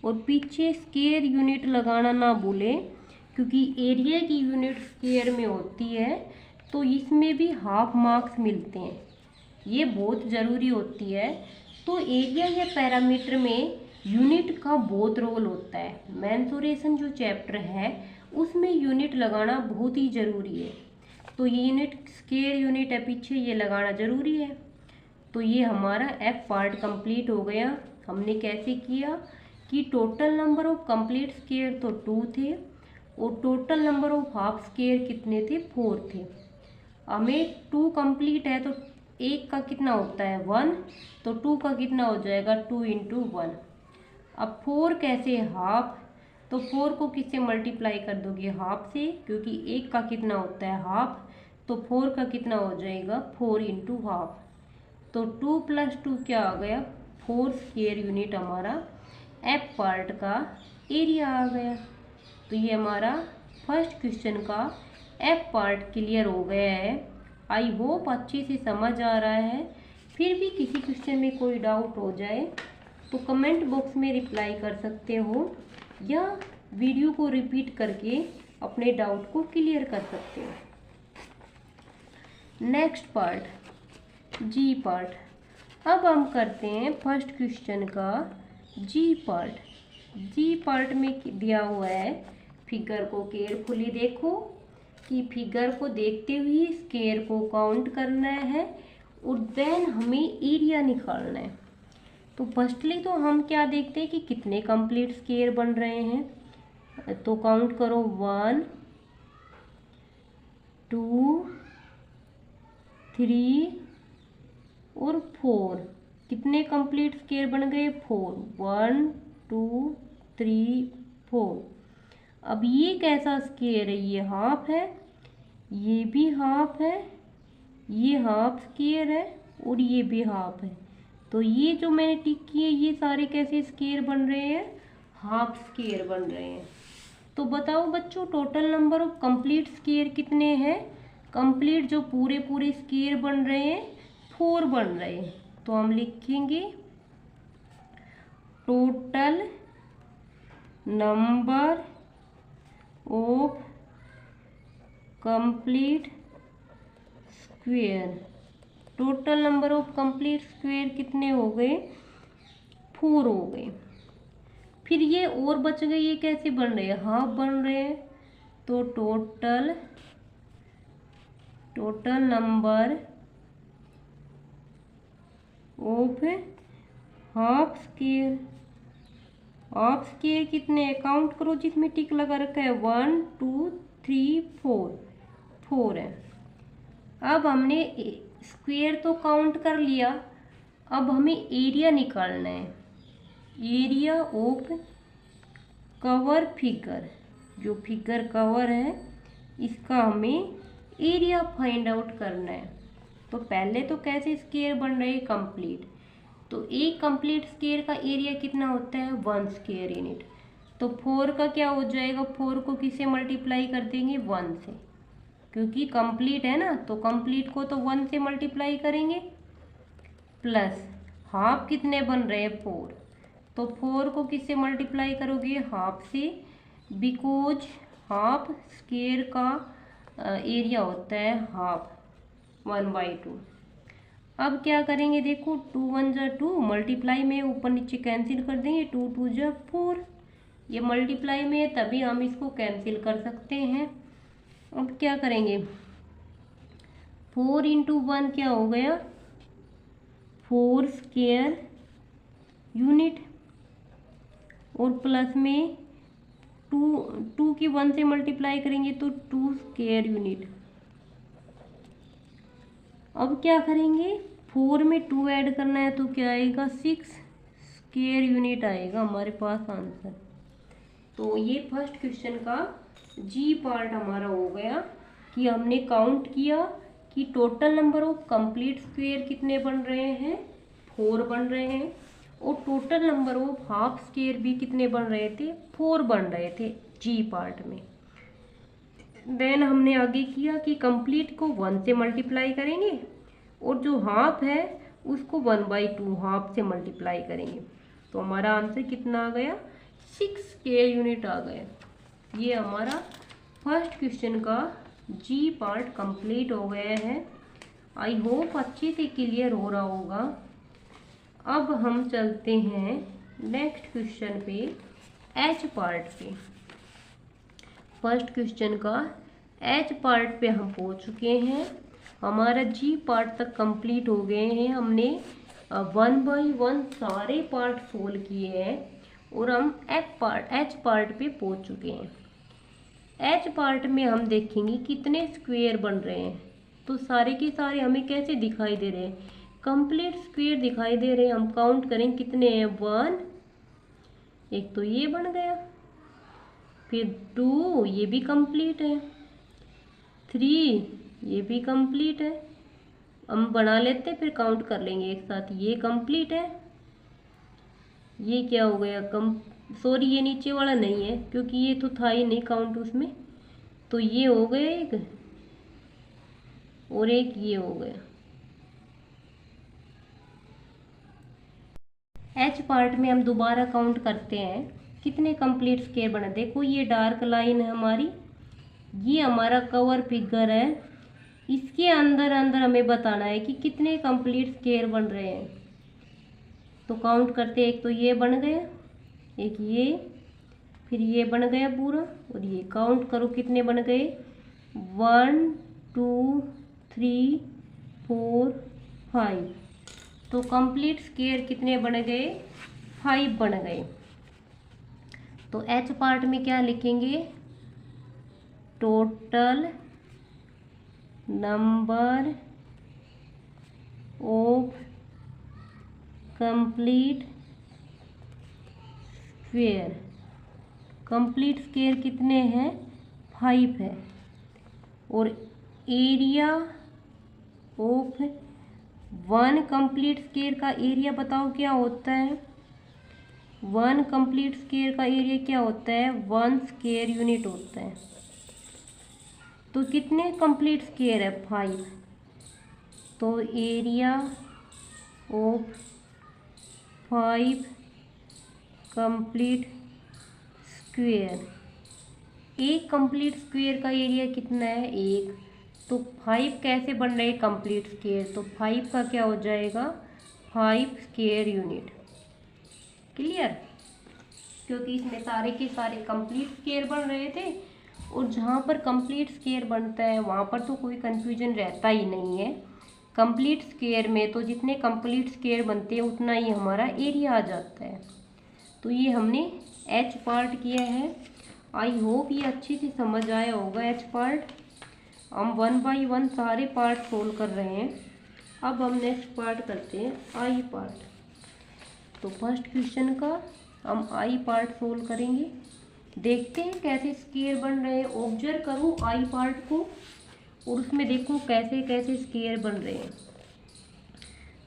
और पीछे स्क्वायर यूनिट लगाना ना भूलें, क्योंकि एरिया की यूनिट स्क्वायर में होती है तो इसमें भी हाफ मार्क्स मिलते हैं, ये बहुत ज़रूरी होती है। तो एरिया या पैरामीटर में यूनिट का बहुत रोल होता है। मेंसुरेशन जो चैप्टर है उसमें यूनिट लगाना बहुत ही ज़रूरी है। तो ये यूनिट स्क्वायर यूनिट है पीछे, ये लगाना ज़रूरी है। तो ये हमारा एफ पार्ट कंप्लीट हो गया। हमने कैसे किया कि total number of complete square तो 2 थे और total number of half square कितने थे, 4 थे। हमें 2 कंप्लीट है तो 1 का कितना होता है 1, तो 2 का कितना हो जाएगा 2 × 1। अब 4 कैसे हाफ, तो 4 को किससे मल्टीप्लाई कर दोगे हाफ से, क्योंकि 1 का कितना होता है हाफ, तो 4 का कितना हो जाएगा 4 × हाफ। तो 2 + 2 क्या आ गया 4 स्क्वायर यूनिट हमारा एफ पार्ट का एरिया आ गया। तो ये हमारा फर्स्ट क्वेश्चन का एफ पार्ट क्लियर हो गया है। आई होप अच्छे से समझ आ रहा है। फिर भी किसी क्वेश्चन में कोई डाउट हो जाए तो कमेंट बॉक्स में रिप्लाई कर सकते हो या वीडियो को रिपीट करके अपने डाउट को क्लियर कर सकते हो। नेक्स्ट पार्ट जी पार्ट। अब हम करते हैं फर्स्ट क्वेश्चन का जी पार्ट। जी पार्ट में दिया हुआ है, फिगर को केयरफुली देखो कि फिगर को देखते हुए स्क्वायर को काउंट करना है और देन हमें एरिया निकालना है। तो फर्स्टली तो हम क्या देखते हैं कि कितने कंप्लीट स्क्वायर बन रहे हैं। तो काउंट करो 1 2 3 और 4। कितने कंप्लीट स्क्वायर बन गए 4, 1 2 3 4। अब ये कैसा स्क्वायर है, ये हाफ है, ये भी हाफ है, ये हाफ स्क्वायर है और ये भी हाफ है। तो ये जो मैंने टिक किए ये सारे कैसे स्क्वायर बन रहे हैं, हाफ स्क्वायर बन रहे हैं। तो बताओ बच्चों total number of complete square कितने हैं। कंप्लीट जो पूरे पूरे स्क्वायर बन रहे हैं 4 बन रहे हैं। तो हम लिखेंगे total number of complete square. Total number of complete square कितने हो गए 4 हो गए। फिर ये और बच गए, ये कैसे बन रहे हैं, हाफ बन रहे हैं। तो total number of half square. Half square कितने काउंट करो, जिसमें टिक लगा रखा है 1 2 3 4, 4 है। अब हमने स्क्वायर तो काउंट कर लिया, अब हमें एरिया निकालना है। एरिया ऑफ कवर फिगर, जो फिगर कवर है इसका हमें एरिया फाइंड आउट करना है। तो पहले तो कैसे स्क्वायर बन रहे हैं कंप्लीट, तो एक कंप्लीट स्क्वायर का एरिया कितना होता है 1 स्क्वायर यूनिट। तो 4 का क्या हो जाएगा, 4 को किससे मल्टीप्लाई कर देंगे 1 से, क्योंकि कंप्लीट है ना, तो कंप्लीट को तो 1 से मल्टीप्लाई करेंगे। प्लस हाफ कितने बन रहे हैं 4, तो 4 को किससे मल्टीप्लाई करोगे हाफ से, बिकॉज हाफ स्क्वायर का एरिया होता है हाफ 1/2। अब क्या करेंगे देखो 2 1 जा 2, मल्टीप्लाई में ऊपर नीचे कैंसिल कर देंगे, 2 2 जा 4। ये मल्टीप्लाई में है तभी हम इसको कैंसिल कर सकते हैं। अब क्या करेंगे 4 × 1 क्या हो गया 4 स्क्वायर यूनिट, और प्लस में 2 की 1 से मल्टीप्लाई करेंगे तो 2 स्क्वायर यूनिट। अब क्या करेंगे 4 में 2 ऐड करना है तो क्या आएगा 6 स्क्वायर यूनिट आएगा हमारे पास आंसर। तो ये फर्स्ट क्वेश्चन का जी पार्ट हमारा हो गया कि हमने काउंट किया कि total number of complete square कितने बन रहे हैं 4 बन रहे हैं, और total number of half square भी कितने बन रहे थे 4 बन रहे थे जी पार्ट में। देन हमने आगे किया कि कंप्लीट को 1 से मल्टीप्लाई करेंगे और जो हाफ है उसको 1/2 हाफ से मल्टीप्लाई करेंगे। तो हमारा आंसर कितना आ गया 6 स्क्वायर यूनिट आ गए। ये हमारा फर्स्ट क्वेश्चन का जी पार्ट कंप्लीट हो गया है। आई होप अच्छे से क्लियर हो रहा होगा। अब हम चलते हैं नेक्स्ट क्वेश्चन पे, एच पार्ट पे। फर्स्ट क्वेश्चन का एच पार्ट पे हम पहुंच चुके हैं। हमारा जी पार्ट तक कंप्लीट हो गए हैं। हमने 1 बाई 1 सारे पार्ट सोल्व किए हैं और हम एच पार्ट पे पहुंच चुके हैं। एच पार्ट में हम देखेंगे कितने स्क्वायर बन रहे हैं। तो सारे के सारे हमें कैसे दिखाई दे रहे हैं, कंप्लीट स्क्वायर दिखाई दे रहे हैं। हम काउंट करें कितने हैं, 1, एक तो ये बन गया, फिर 2 ये भी कंप्लीट है, 3 ये भी कंप्लीट है। हम बना लेते फिर काउंट कर लेंगे एक साथ। ये कंप्लीट है, ये क्या हो गया, सॉरी ये नीचे वाला नहीं है क्योंकि ये तो था ही नहीं काउंट उसमें। तो ये हो गया एक, और एक ये हो गया। एच पार्ट में हम दोबारा काउंट करते हैं कितने कंप्लीट स्क्वायर बने। देखो ये डार्क लाइन है हमारी, ये हमारा कवर फिगर है। इसके अंदर अंदर हमें बताना है कि कितने कंप्लीट स्क्वायर बन रहे हैं। तो काउंट करते हैं, एक तो ये बन गया, एक ये, फिर ये बन गया पूरा, और ये काउंट करो कितने बन गए, 1 2 3 4 5। तो कंप्लीट स्क्वायर कितने बन गए, 5 बन गए। तो एच पार्ट में क्या लिखेंगे, total number of complete square. Complete square कितने हैं, 5 है। और एरिया ऑफ 1 कंप्लीट स्क्वायर का एरिया बताओ क्या होता है। 1 कंप्लीट स्क्वायर का एरिया क्या होता है, 1 स्क्वायर यूनिट होता है। तो कितने कंप्लीट स्क्वायर है, 5। तो एरिया ऑफ 5 कंप्लीट स्क्वायर, एक कंप्लीट स्क्वायर का एरिया कितना है, 1। तो 5 कैसे बन रहे हैं कंप्लीट स्क्वायर, तो 5 का क्या हो जाएगा, 5 स्क्वायर यूनिट। क्लियर, क्योंकि इसमें सारे के सारे कंप्लीट स्क्वायर बन रहे थे, और जहाँ पर कंप्लीट स्क्वायर बनता है वहाँ पर तो कोई कंफ्यूजन रहता ही नहीं है। कंप्लीट स्क्वायर में तो जितने कंप्लीट स्क्वायर बनते हैं उतना ही हमारा एरिया आ जाता है। तो ये हमने एच पार्ट किया है। आई होप ये अच्छे से समझ आया होगा एच पार्ट। हम 1 बाई 1 सारे पार्ट सोल्व कर रहे हैं। अब हम नेक्स्ट पार्ट करते हैं, आई पार्ट। तो फर्स्ट क्वेश्चन का हम आई पार्ट सोल्व करेंगे। देखते हैं कैसे स्क्वायर बन रहे हैं। ऑब्जर्व करो आई पार्ट को और उसमें देखो कैसे कैसे स्क्वायर बन रहे हैं।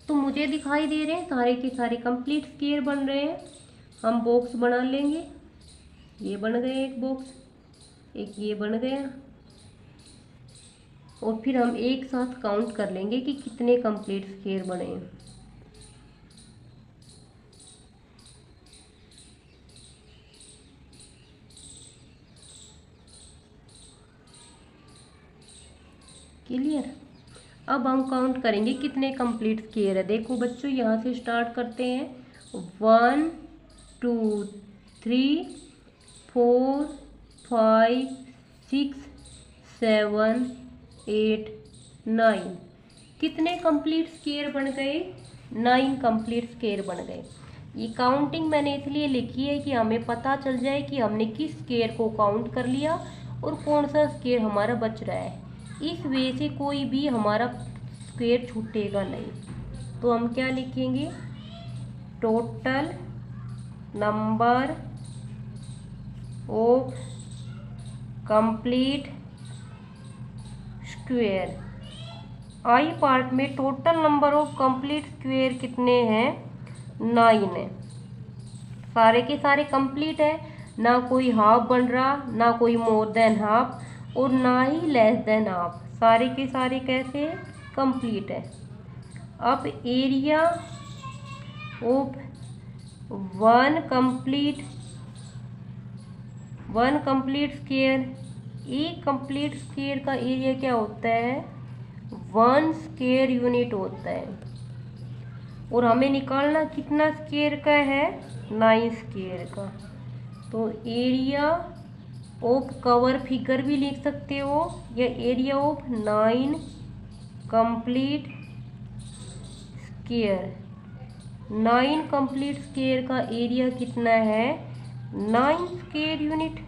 तो मुझे दिखाई दे रहे हैं सारे के सारे कंप्लीट स्क्वायर बन रहे हैं। हम बॉक्स बना लेंगे। ये बन गए एक बॉक्स, एक ये बन गया, और फिर हम एक साथ काउंट कर लेंगे कि कितने कंप्लीट स्क्वायर बने हैं। क्लियर, अब हम काउंट करेंगे कितने कंप्लीट स्क्वायर है। देखो बच्चों यहाँ से स्टार्ट करते हैं, 1 2 3 4 5 6 7 8 9। कितने कंप्लीट स्क्वायर बन गए, 9 कंप्लीट स्क्वायर बन गए। ये काउंटिंग मैंने इसलिए लिखी है कि हमें पता चल जाए कि हमने किस स्क्वायर को काउंट कर लिया और कौन सा स्क्वायर हमारा बच रहा है। इस वे से कोई भी हमारा स्क्वायर छूटेगा नहीं। तो हम क्या लिखेंगे, total number of complete square. I part में total number of complete square कितने हैं, 9 है। सारे के सारे कंप्लीट है, ना कोई हाफ बन रहा, ना कोई मोर देन हाफ, और ना ही लेस देन हाफ। सारे के सारे कैसे कंप्लीट है। अब area of 1 complete 1 complete square, एक कंप्लीट स्क्वायर का एरिया क्या होता है, 1 स्क्वायर यूनिट होता है। और हमें निकालना कितना स्क्वायर का है, 9 स्क्वायर का। तो एरिया ऑफ कवर फिगर भी लिख सकते हो, या area of 9 complete square. 9 complete square का एरिया कितना है, 9 स्क्वायर यूनिट।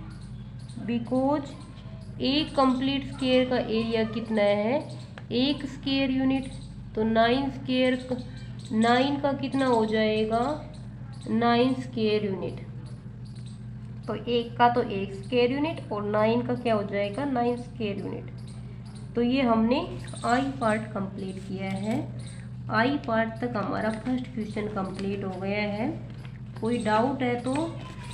बिकॉज एक कंप्लीट स्क्वायर का एरिया कितना है, 1 स्क्वायर यूनिट। तो 9 का कितना हो जाएगा, 9 स्क्वायर यूनिट। तो एक का तो 1 स्क्वायर यूनिट और 9 का क्या हो जाएगा, 9 स्क्वायर यूनिट। तो ये हमने आई पार्ट कंप्लीट किया है। आई पार्ट तक हमारा फर्स्ट क्वेश्चन कंप्लीट हो गया है। कोई डाउट है तो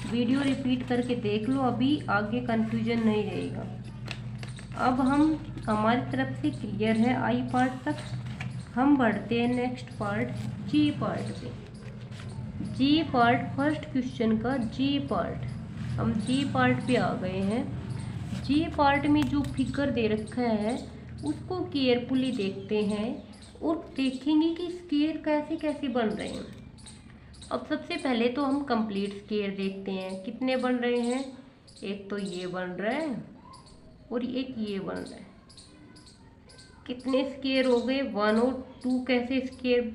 वीडियो रिपीट करके देख लो, अभी आगे कंफ्यूजन नहीं रहेगा। अब हम हमारी तरफ से क्लियर है आई पार्ट तक। हम बढ़ते हैं नेक्स्ट पार्ट, जी पार्ट पे। जी पार्ट फर्स्ट क्वेश्चन का जी पार्ट, हम जी पार्ट पे आ गए हैं। जी पार्ट में जो फिगर दे रखा है उसको केयरफुली देखते हैं और देखेंगे कि स्क्वायर कैसे कैसे बन रहे हैं। अब सबसे पहले तो हम कंप्लीट स्क्वायर देखते हैं, कितने बन रहे हैं। एक तो ये बन रहा है और एक ये बन रहा है। कितने स्क्वायर हो गए, 1 और 2 कैसे स्क्वायर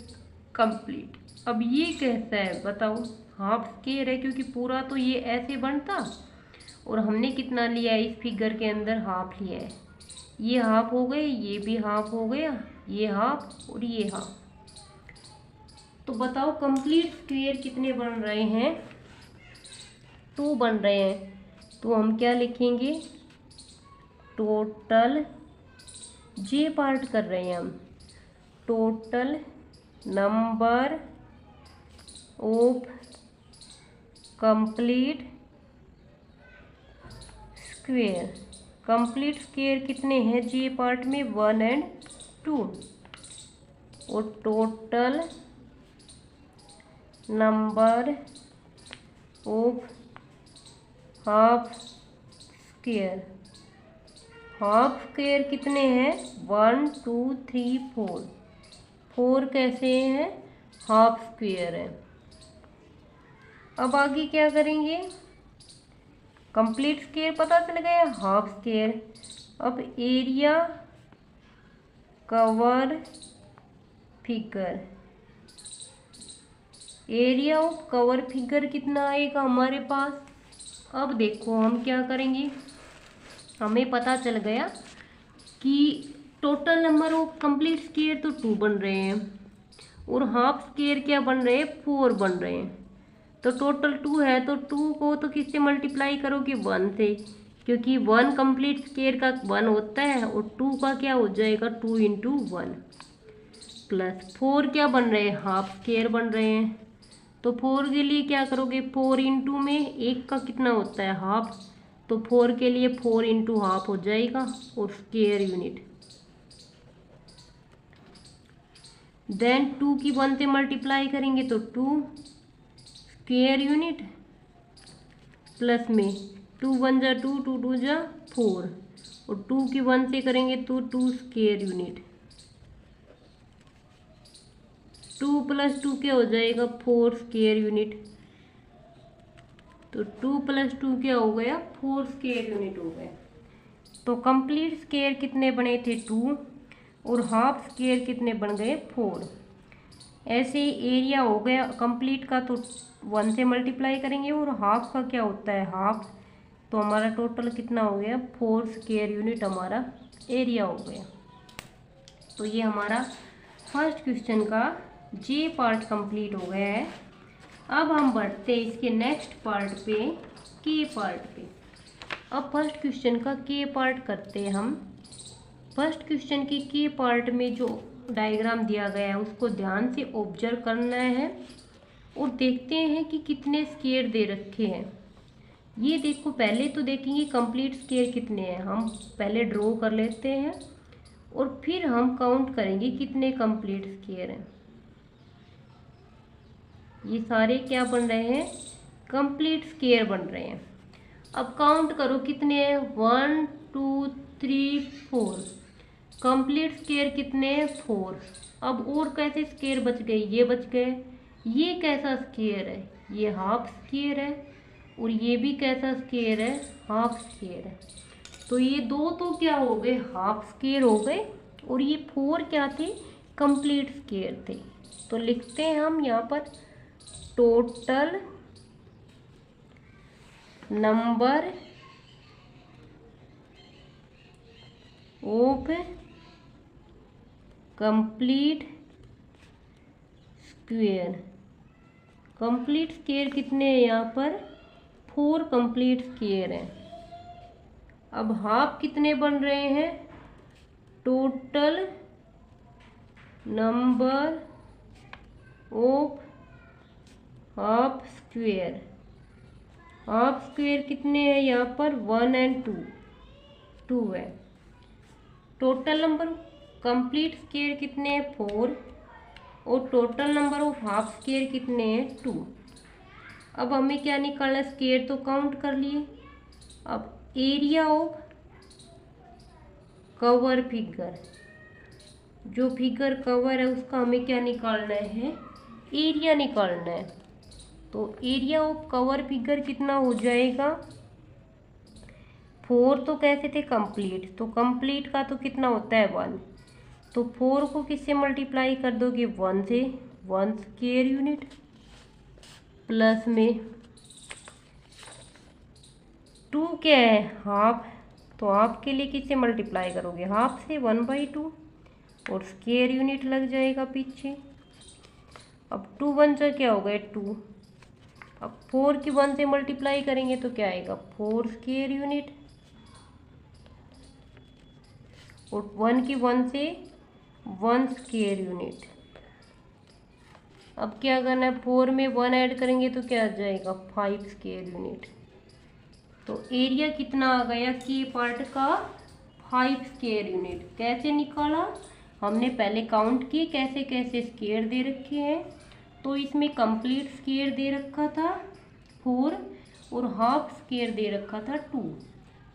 कंप्लीट। अब ये कैसा है बताओ, हाफ स्क्वायर है, क्योंकि पूरा तो ये ऐसे बनता और हमने कितना लिया है इस फिगर के अंदर, हाफ लिया है। ये हाफ हो गए, ये भी हाफ हो गया, ये हाफ और ये हाफ। तो बताओ कंप्लीट स्क्वायर कितने बन रहे हैं, 2 बन रहे हैं। तो हम क्या लिखेंगे, टोटल, जे पार्ट कर रहे हैं हम, total number of complete square. Complete square कितने हैं जी पार्ट में, 1 और 2। और total number of half square, half square कितने हैं, 1 2 3 4। 4 कैसे हैं, हाफ स्क्वायर है। अब आगे क्या करेंगे, कंप्लीट स्क्वायर पता चल गया, हाफ स्क्वायर। अब area cover figure, area of cover figure कितना आएगा हमारे पास। अब देखो हम क्या करेंगे, हमें पता चल गया कि total number of complete square तो 2 बन रहे हैं और हाफ स्क्वायर क्या बन रहे हैं, 4 बन रहे हैं। तो टोटल 2 है, तो 2 को तो किससे मल्टीप्लाई करोगे, 1 से, क्योंकि 1 कंप्लीट स्क्वायर का 1 होता है और 2 का क्या हो जाएगा, 2 × 1 प्लस 4 क्या बन रहे हैं, हाफ स्क्वायर बन रहे हैं। तो 4 के लिए क्या करोगे, 4 × में 1 का कितना होता है, हाफ, तो 4 के लिए 4 × हाफ हो जाएगा और स्क्वायर यूनिट। देन 2 की 1 से मल्टीप्लाई करेंगे तो 2 स्क्वायर यूनिट प्लस में 2 1 जा 2, 2 2 जा 4 और 2 की 1 से करेंगे तो 2 स्क्वायर यूनिट। 2 + 2 क्या हो जाएगा, 4 स्क्वायर यूनिट। तो 2 + 2 क्या हो गया, 4 स्क्वायर यूनिट हो गया। तो कंप्लीट स्क्वायर कितने बने थे, 2 और हाफ स्क्वायर कितने बन गए, 4। ऐसे एरिया हो गया कंप्लीट का, तो 1 से मल्टीप्लाई करेंगे और हाफ का क्या होता है, हाफ। तो हमारा टोटल कितना हो गया, 4 स्क्वायर यूनिट हमारा एरिया हो गया। तो ये हमारा फर्स्ट क्वेश्चन का जे पार्ट कंप्लीट हो गया है। अब हम बढ़ते हैं इसके नेक्स्ट पार्ट पे, के पार्ट पे। अब फर्स्ट क्वेश्चन का के पार्ट करते हैं हम। फर्स्ट क्वेश्चन की के पार्ट में जो डायग्राम दिया गया है उसको ध्यान से ऑब्जर्व करना है और देखते हैं कि कितने स्क्वायर दे रखे हैं। ये देखो, पहले तो देखेंगे कंप्लीट स्क्वायर कितने हैं, हम पहले ड्रॉ कर लेते हैं और फिर हम काउंट करेंगे कितने कंप्लीट स्क्वायर हैं। ये सारे क्या बन रहे हैं, कंप्लीट स्क्वायर बन रहे हैं। अब काउंट करो कितने हैं, 1 2 3 4। कंप्लीट स्क्वायर कितने हैं, 4। अब और कैसे स्क्वायर बच गए, ये बच गए। ये कैसा स्क्वायर है, ये हाफ स्क्वायर है, और ये भी कैसा स्क्वायर है, हाफ स्क्वायर है। तो ये दो तो क्या हो गए, हाफ स्क्वायर हो गए, और ये 4 क्या थे, कंप्लीट स्क्वायर थे। तो लिखते हैं हम यहाँ पर total number of complete square. Complete square कितने हैं यहाँ पर, 4 कंप्लीट स्क्वायर हैं। अब हाफ कितने बन रहे हैं, total number of half square. Half square कितने हैं यहाँ पर, 1 और 2, 2 है। टोटल नंबर कंप्लीट स्क्वायर कितने हैं, 4, और total number of half square कितने हैं, 2। अब हमें क्या निकालना है, स्क्वायर तो काउंट कर लिए। अब एरिया ऑफ कवर फिगर, जो फिगर कवर है उसका हमें क्या निकालना है, एरिया निकालना है। तो एरिया ऑफ कवर फिगर कितना हो जाएगा, 4 तो कैसे थे, कंप्लीट, तो कंप्लीट का तो कितना होता है, 1। तो 4 को किससे मल्टीप्लाई कर दोगे, 1 से, 1 स्क्वायर यूनिट, प्लस में 2 क्या है, हाफ, तो हाफ के लिए किससे मल्टीप्लाई करोगे, हाफ से, 1/2, और स्क्वायर यूनिट लग जाएगा पीछे। अब 2 1 से क्या हो गया, 2। अब 4 की 1 से मल्टीप्लाई करेंगे तो क्या आएगा, 4 स्क्वायर यूनिट, और 1 की 1 से 1 स्क्वायर यूनिट। अब क्या करना है, 4 में 1 ऐड करेंगे तो क्या आ जाएगा, 5 स्क्वायर यूनिट। तो एरिया कितना आ गया के पार्ट का, 5 स्क्वायर यूनिट। कैसे निकाला, हमने पहले काउंट किए कैसे कैसे स्क्वायर दे रखे हैं। तो इसमें कंप्लीट स्क्वायर दे रखा था 4, और हाफ स्क्वायर दे रखा था 2।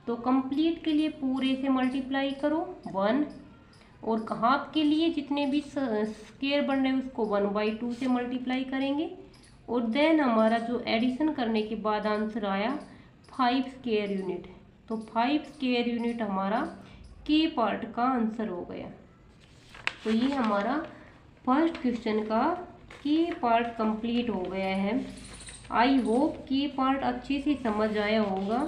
तो कंप्लीट के लिए पूरे से मल्टीप्लाई करो 1, और हाफ के लिए जितने भी स्क्वायर बन रहे हैं उसको 1/2 से मल्टीप्लाई करेंगे, और देन हमारा जो एडिशन करने के बाद आंसर आया 5 स्क्वायर यूनिट। तो 5 स्क्वायर यूनिट हमारा के पार्ट का आंसर हो गया। तो ये हमारा फर्स्ट क्वेश्चन का के पार्ट कंप्लीट हो गया है। आई होप के पार्ट अच्छे से समझ आया होगा,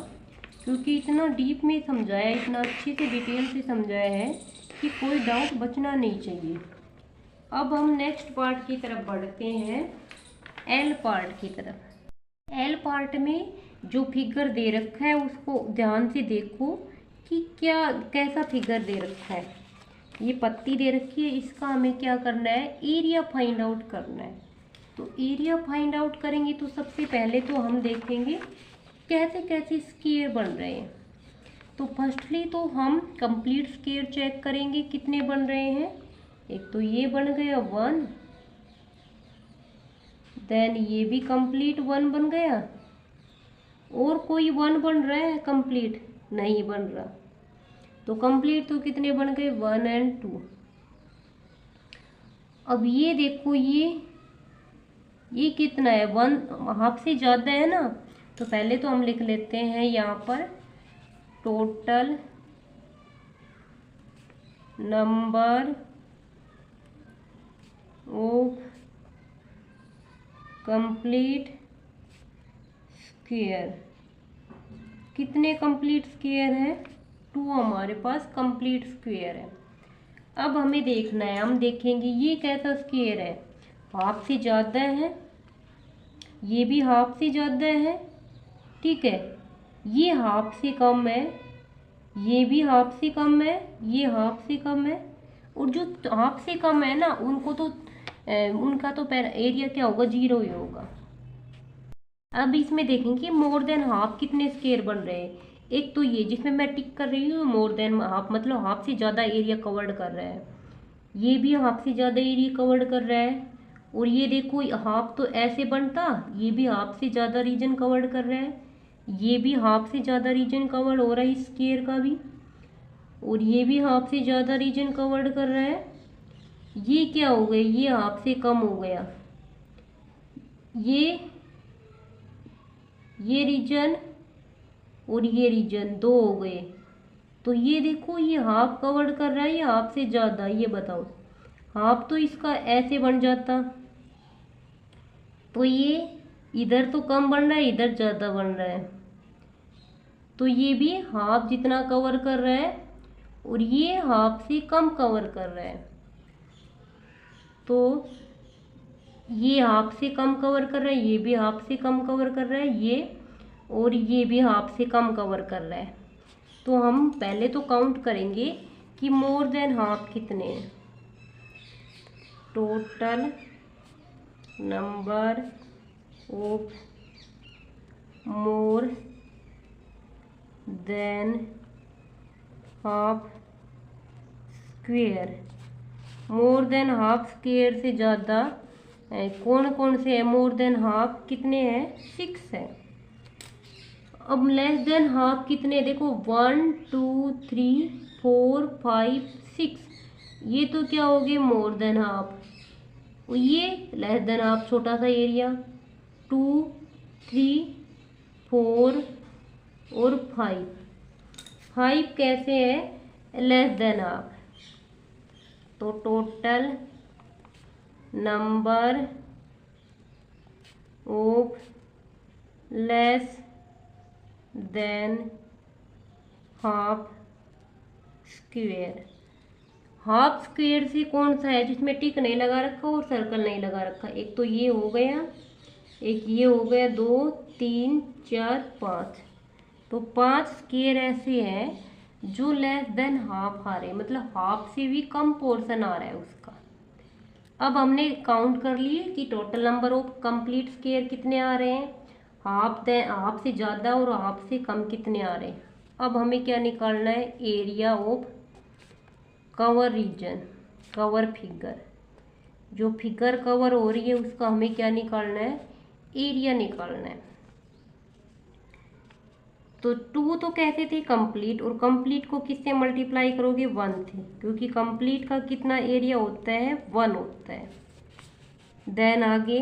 क्योंकि इतना डीप में समझाया, इतना अच्छे से डिटेल से समझाया है कि कोई डाउट बचना नहीं चाहिए। अब हम नेक्स्ट पार्ट की तरफ बढ़ते हैं, एल पार्ट की तरफ। एल पार्ट में जो फिगर दे रखा है उसको ध्यान से देखो कि क्या कैसा फिगर दे रखा है। ये पत्ती दे रखी है, इसका हमें क्या करना है, एरिया फाइंड आउट करना है। तो एरिया फाइंड आउट करेंगे तो सबसे पहले तो हम देखेंगे कैसे कैसे स्क्वायर बन रहे हैं। तो फर्स्टली तो हम कंप्लीट स्क्वायर चेक करेंगे कितने बन रहे हैं। एक तो ये बन गया 1, देन ये भी कंप्लीट 1 बन गया, और कोई 1 बन रहा है, कंप्लीट नहीं बन रहा। तो कंप्लीट तो कितने बन गए, 1 और 2। अब ये देखो ये कितना है, 1 हाफ से ज़्यादा है ना। तो पहले तो हम लिख लेते हैं यहाँ पर total number of complete square. कितने कंप्लीट स्क्वायर है, 2 हमारे पास कंप्लीट स्क्वायर है। अब हमें देखना है, हम देखेंगे ये कैसा स्क्वायर है, हाफ से ज़्यादा है, ये भी हाफ से ज़्यादा है, ठीक है, ये हाफ से कम है, ये भी हाफ से कम है, ये हाफ से कम है, और जो हाफ से कम है ना उनको तो उनका तो एरिया क्या होगा, 0 ही होगा। अब इसमें देखेंगे मोर देन हाफ कितने स्क्वायर बन रहे हैं। एक तो ये जिसमें मैं टिक कर रही हूँ मोर देन हाफ, मतलब हाफ से ज़्यादा एरिया कवर्ड कर रहा है, ये भी हाफ से ज़्यादा एरिया कवर्ड कर रहा है, और ये देखो हाफ तो ऐसे बनता, ये भी हाफ से ज़्यादा रीजन कवर्ड कर रहा है, ये भी हाफ से ज़्यादा रीजन कवर हो रहा है स्क्वायर का भी, और ये भी हाफ से ज़्यादा रीजन कवर्ड कर रहा है। ये क्या हो गया, ये हाफ से कम हो गया, ये रीजन और ये रीजन दो हो गए। तो ये देखो, ये हाफ कवर्ड कर रहा है या हाफ से ज़्यादा, ये बताओ। हाफ तो इसका ऐसे बन जाता, तो ये इधर तो कम बन रहा है, इधर ज़्यादा बन रहा है, तो ये भी हाफ जितना कवर कर रहा है और ये हाफ से कम कवर कर रहा है। तो ये हाफ से कम कवर कर रहा है, ये भी हाफ से कम कवर कर रहा है, ये और ये भी हाफ से कम कवर कर रहा है। तो हम पहले तो काउंट करेंगे कि मोर देन हाफ कितने हैं। Total number of more than half square. More than half square से ज़्यादा कौन कौन से है? मोर देन हाफ कितने हैं? 6 है। अब लेस देन हाफ कितने? देखो 1 2 3 4 5 6, ये तो क्या हो गए? More than half. और ये लेस देन हाफ, छोटा सा एरिया, 2 3 4 और 5 कैसे है? Less than half. तो total number of less than half square. Half square से कौन सा है जिसमें टिक नहीं लगा रखा और सर्कल नहीं लगा रखा? एक तो ये हो गया, एक ये हो गया, 2 3 4 5। तो 5 स्क्वायर ऐसे हैं जो लेस देन हाफ आ रहे, मतलब हाफ से भी कम पोर्शन आ रहा है उसका। अब हमने काउंट कर लिए कि total number of complete square कितने आ रहे हैं, हाफ से ज़्यादा और हाफ से कम कितने आ रहे हैं। अब हमें क्या निकालना है? Area of cover region, cover figure. जो फिगर कवर हो रही है उसका हमें क्या निकालना है? एरिया निकालना है। तो 2 तो कहते थे कंप्लीट, और कंप्लीट को किससे मल्टीप्लाई करोगे? 1 से, क्योंकि कंप्लीट का कितना एरिया होता है? 1 होता है। देन आगे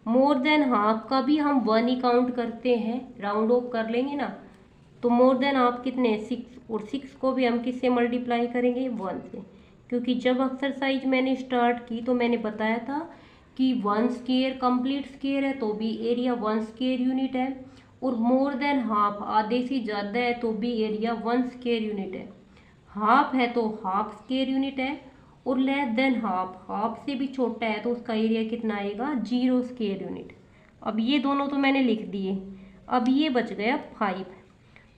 मोर देन हाफ का भी हम 1 ही काउंट करते हैं, राउंड ऑफ कर लेंगे ना। तो मोर देन हाफ कितने? 6, और 6 को भी हम किससे मल्टीप्लाई करेंगे? 1 से, क्योंकि जब एक्सरसाइज मैंने स्टार्ट की तो मैंने बताया था कि 1 स्क्वायर कंप्लीट स्क्वायर है तो भी एरिया 1 स्क्वायर यूनिट है, और मोर देन हाफ आधे से ज़्यादा है तो भी एरिया 1 स्क्वायर यूनिट है। हाफ है तो हाफ स्क्वायर यूनिट है, और लेस देन हाफ से भी छोटा है तो उसका एरिया कितना आएगा? 0 स्क्वायर यूनिट। अब ये दोनों तो मैंने लिख दिए। अब ये बच गया 5,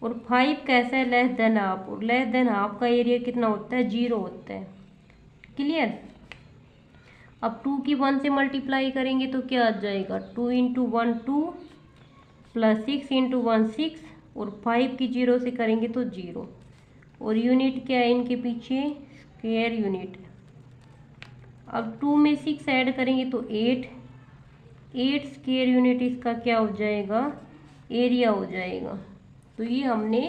और 5 कैसा है? लेस देन हाफ, और लेस देन हाफ का एरिया कितना होता है? 0 होता है। क्लियर? अब 2 की 1 से मल्टीप्लाई करेंगे तो क्या आ जाएगा? 2 × 1 2 प्लस 6 × 1 6, और 5 की 0 से करेंगे तो 0, और यूनिट क्या है इनके पीछे? Square unit. अब 2 में 6 ऐड करेंगे तो 8 स्क्वायर यूनिट इसका क्या हो जाएगा? एरिया हो जाएगा। तो ये हमने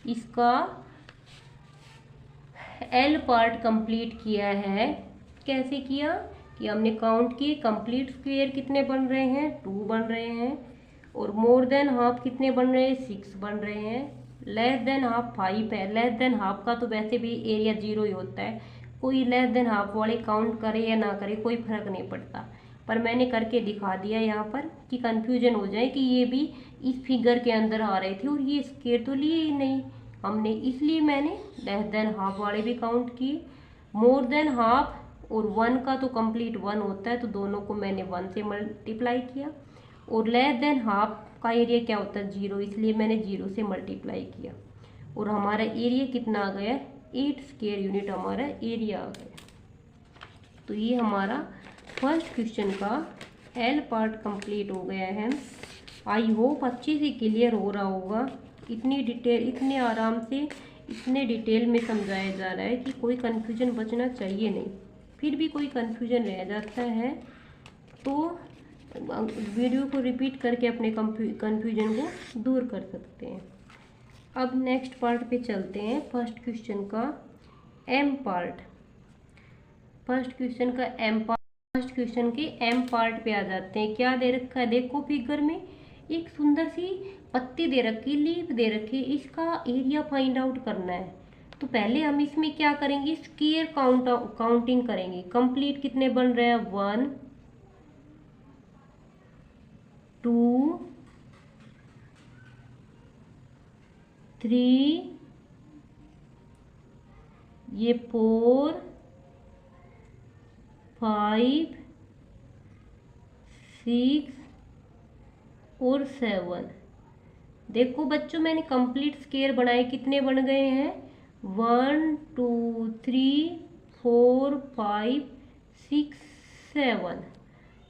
इसका एल पार्ट कंप्लीट किया है। कैसे किया? कि हमने काउंट किए कंप्लीट स्क्वायर कितने बन रहे हैं? 2 बन रहे हैं, और मोर देन हाफ कितने बन रहे हैं? 6 बन रहे हैं। लेस देन हाफ 5 है। लेस देन हाफ का तो वैसे भी एरिया 0 ही होता है, कोई लेस देन हाफ वाले काउंट करे या ना करे कोई फर्क नहीं पड़ता, पर मैंने करके दिखा दिया यहाँ पर कि कंफ्यूजन हो जाए कि ये भी इस फिगर के अंदर आ रहे थे और ये स्क्वायर तो लिए ही नहीं हमने, इसलिए मैंने लेस देन हाफ वाले भी काउंट किए। मोर देन हाफ और 1 का तो कंप्लीट 1 होता है, तो दोनों को मैंने 1 से मल्टीप्लाई किया, और लेस देन हाफ का एरिया क्या होता है? 0, इसलिए मैंने 0 से मल्टीप्लाई किया, और हमारा एरिया कितना आ गया? 8 स्क्वायर यूनिट हमारा एरिया आ गया। तो ये हमारा फर्स्ट क्वेश्चन का एल पार्ट कंप्लीट हो गया है। आई होप अच्छे से क्लियर हो रहा होगा। इतनी डिटेल, इतने आराम से, इतने डिटेल में समझाया जा रहा है कि कोई कन्फ्यूजन बचना चाहिए नहीं। फिर भी कोई कन्फ्यूजन रह जाता है तो वीडियो को रिपीट करके अपने कन्फ्यूजन को दूर कर सकते हैं। अब नेक्स्ट पार्ट पे चलते हैं, फर्स्ट क्वेश्चन का एम पार्ट। फर्स्ट क्वेश्चन के एम पार्ट पे आ जाते हैं। क्या दे रखा है, देखो फिगर में एक सुंदर सी पत्ती दे रखी, लीफ दे रखी, इसका एरिया फाइंड आउट करना है। तो पहले हम इसमें क्या करेंगे, स्क्वायर काउंटिंग करेंगे। कंप्लीट कितने बन रहे हैं, 1 2 3, ये 4 5 6 और 7। देखो बच्चों मैंने कंप्लीट स्क्वायर बनाए, कितने बन गए हैं, 1 2 3 4 5 6 7।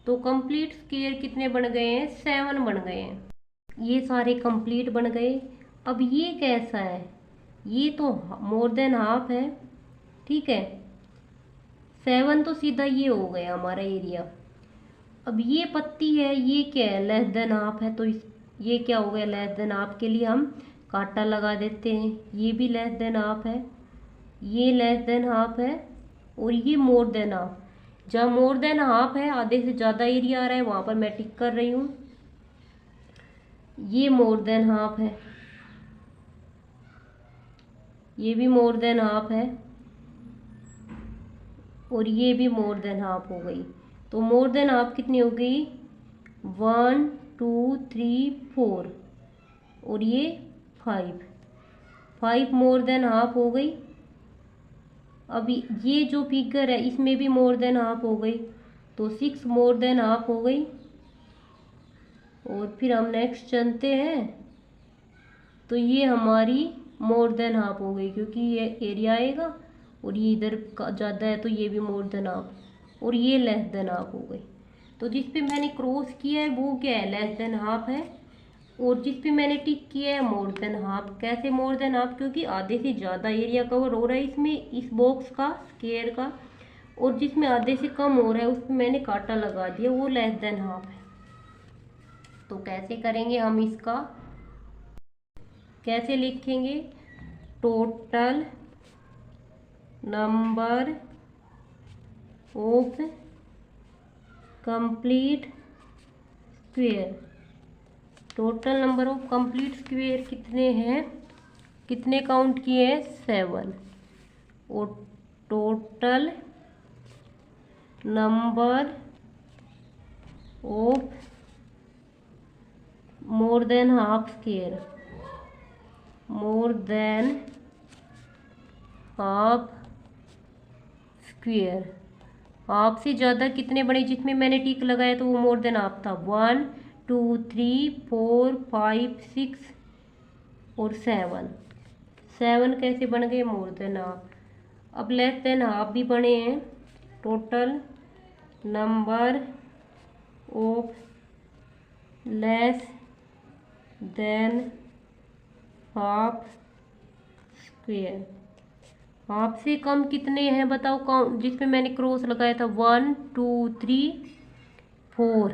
तो कंप्लीट स्क्वायर कितने बन गए हैं, 7 बन गए हैं। ये सारे कंप्लीट बन गए। अब ये कैसा है, ये तो मोर देन हाफ है, ठीक है। 7 तो सीधा ये हो गया हमारा एरिया। अब ये पत्ती है, ये क्या है, लेस देन हाफ है, तो ये क्या हो गया, लेस देन हाफ के लिए हम कांटा लगा देते हैं। ये भी लेस देन हाफ है, ये लेस देन हाफ है, और ये मोर देन हाफ। जहाँ मोर देन हाफ है, आधे से ज़्यादा एरिया आ रहा है, वहाँ पर मैं टिक कर रही हूँ। ये मोर देन हाफ है, ये भी मोर देन हाफ है, और ये भी मोर देन हाफ हो गई। तो मोर देन हाफ कितनी हो गई, 1 2 3 4, और ये 5 मोर देन हाफ हो गई। अभी ये जो फिगर है इसमें भी मोर देन हाफ हो गई, तो 6 मोर देन हाफ हो गई। और फिर हम नेक्स्ट चलते हैं, तो ये हमारी मोर देन हाफ हो गई, क्योंकि ये एरिया आएगा और ये इधर ज़्यादा है, तो ये भी मोर देन हाफ, और ये लेस देन हाफ हो गई। तो जिस पे मैंने क्रॉस किया है वो क्या है, लेस देन हाफ है, और जिस पे मैंने टिक किया है मोर देन हाफ। कैसे मोर देन हाफ, क्योंकि आधे से ज़्यादा एरिया कवर हो रहा है इसमें, इस बॉक्स का, स्क्वायर का, और जिसमें आधे से कम हो रहा है उस पर मैंने कांटा लगा दिया, वो लेस देन हाफ है। तो कैसे करेंगे हम इसका, कैसे लिखेंगे, total number of complete square. Total number of complete square कितने हैं, कितने काउंट किए हैं, 7। और total number of more than half square, more than half square. Half से ज़्यादा कितने बने, जिसमें मैंने टिक लगाया तो वो मोर देन हाफ था, 1 2 3 4 5 6 और 7 कैसे बन गए, मोर देन हाफ। अब लेस देन हाफ भी बने हैं। Total number of less than half square. Half से कम कितने हैं बताओ, काउंट जिस पे मैंने क्रॉस लगाया था, 1 2 3 4,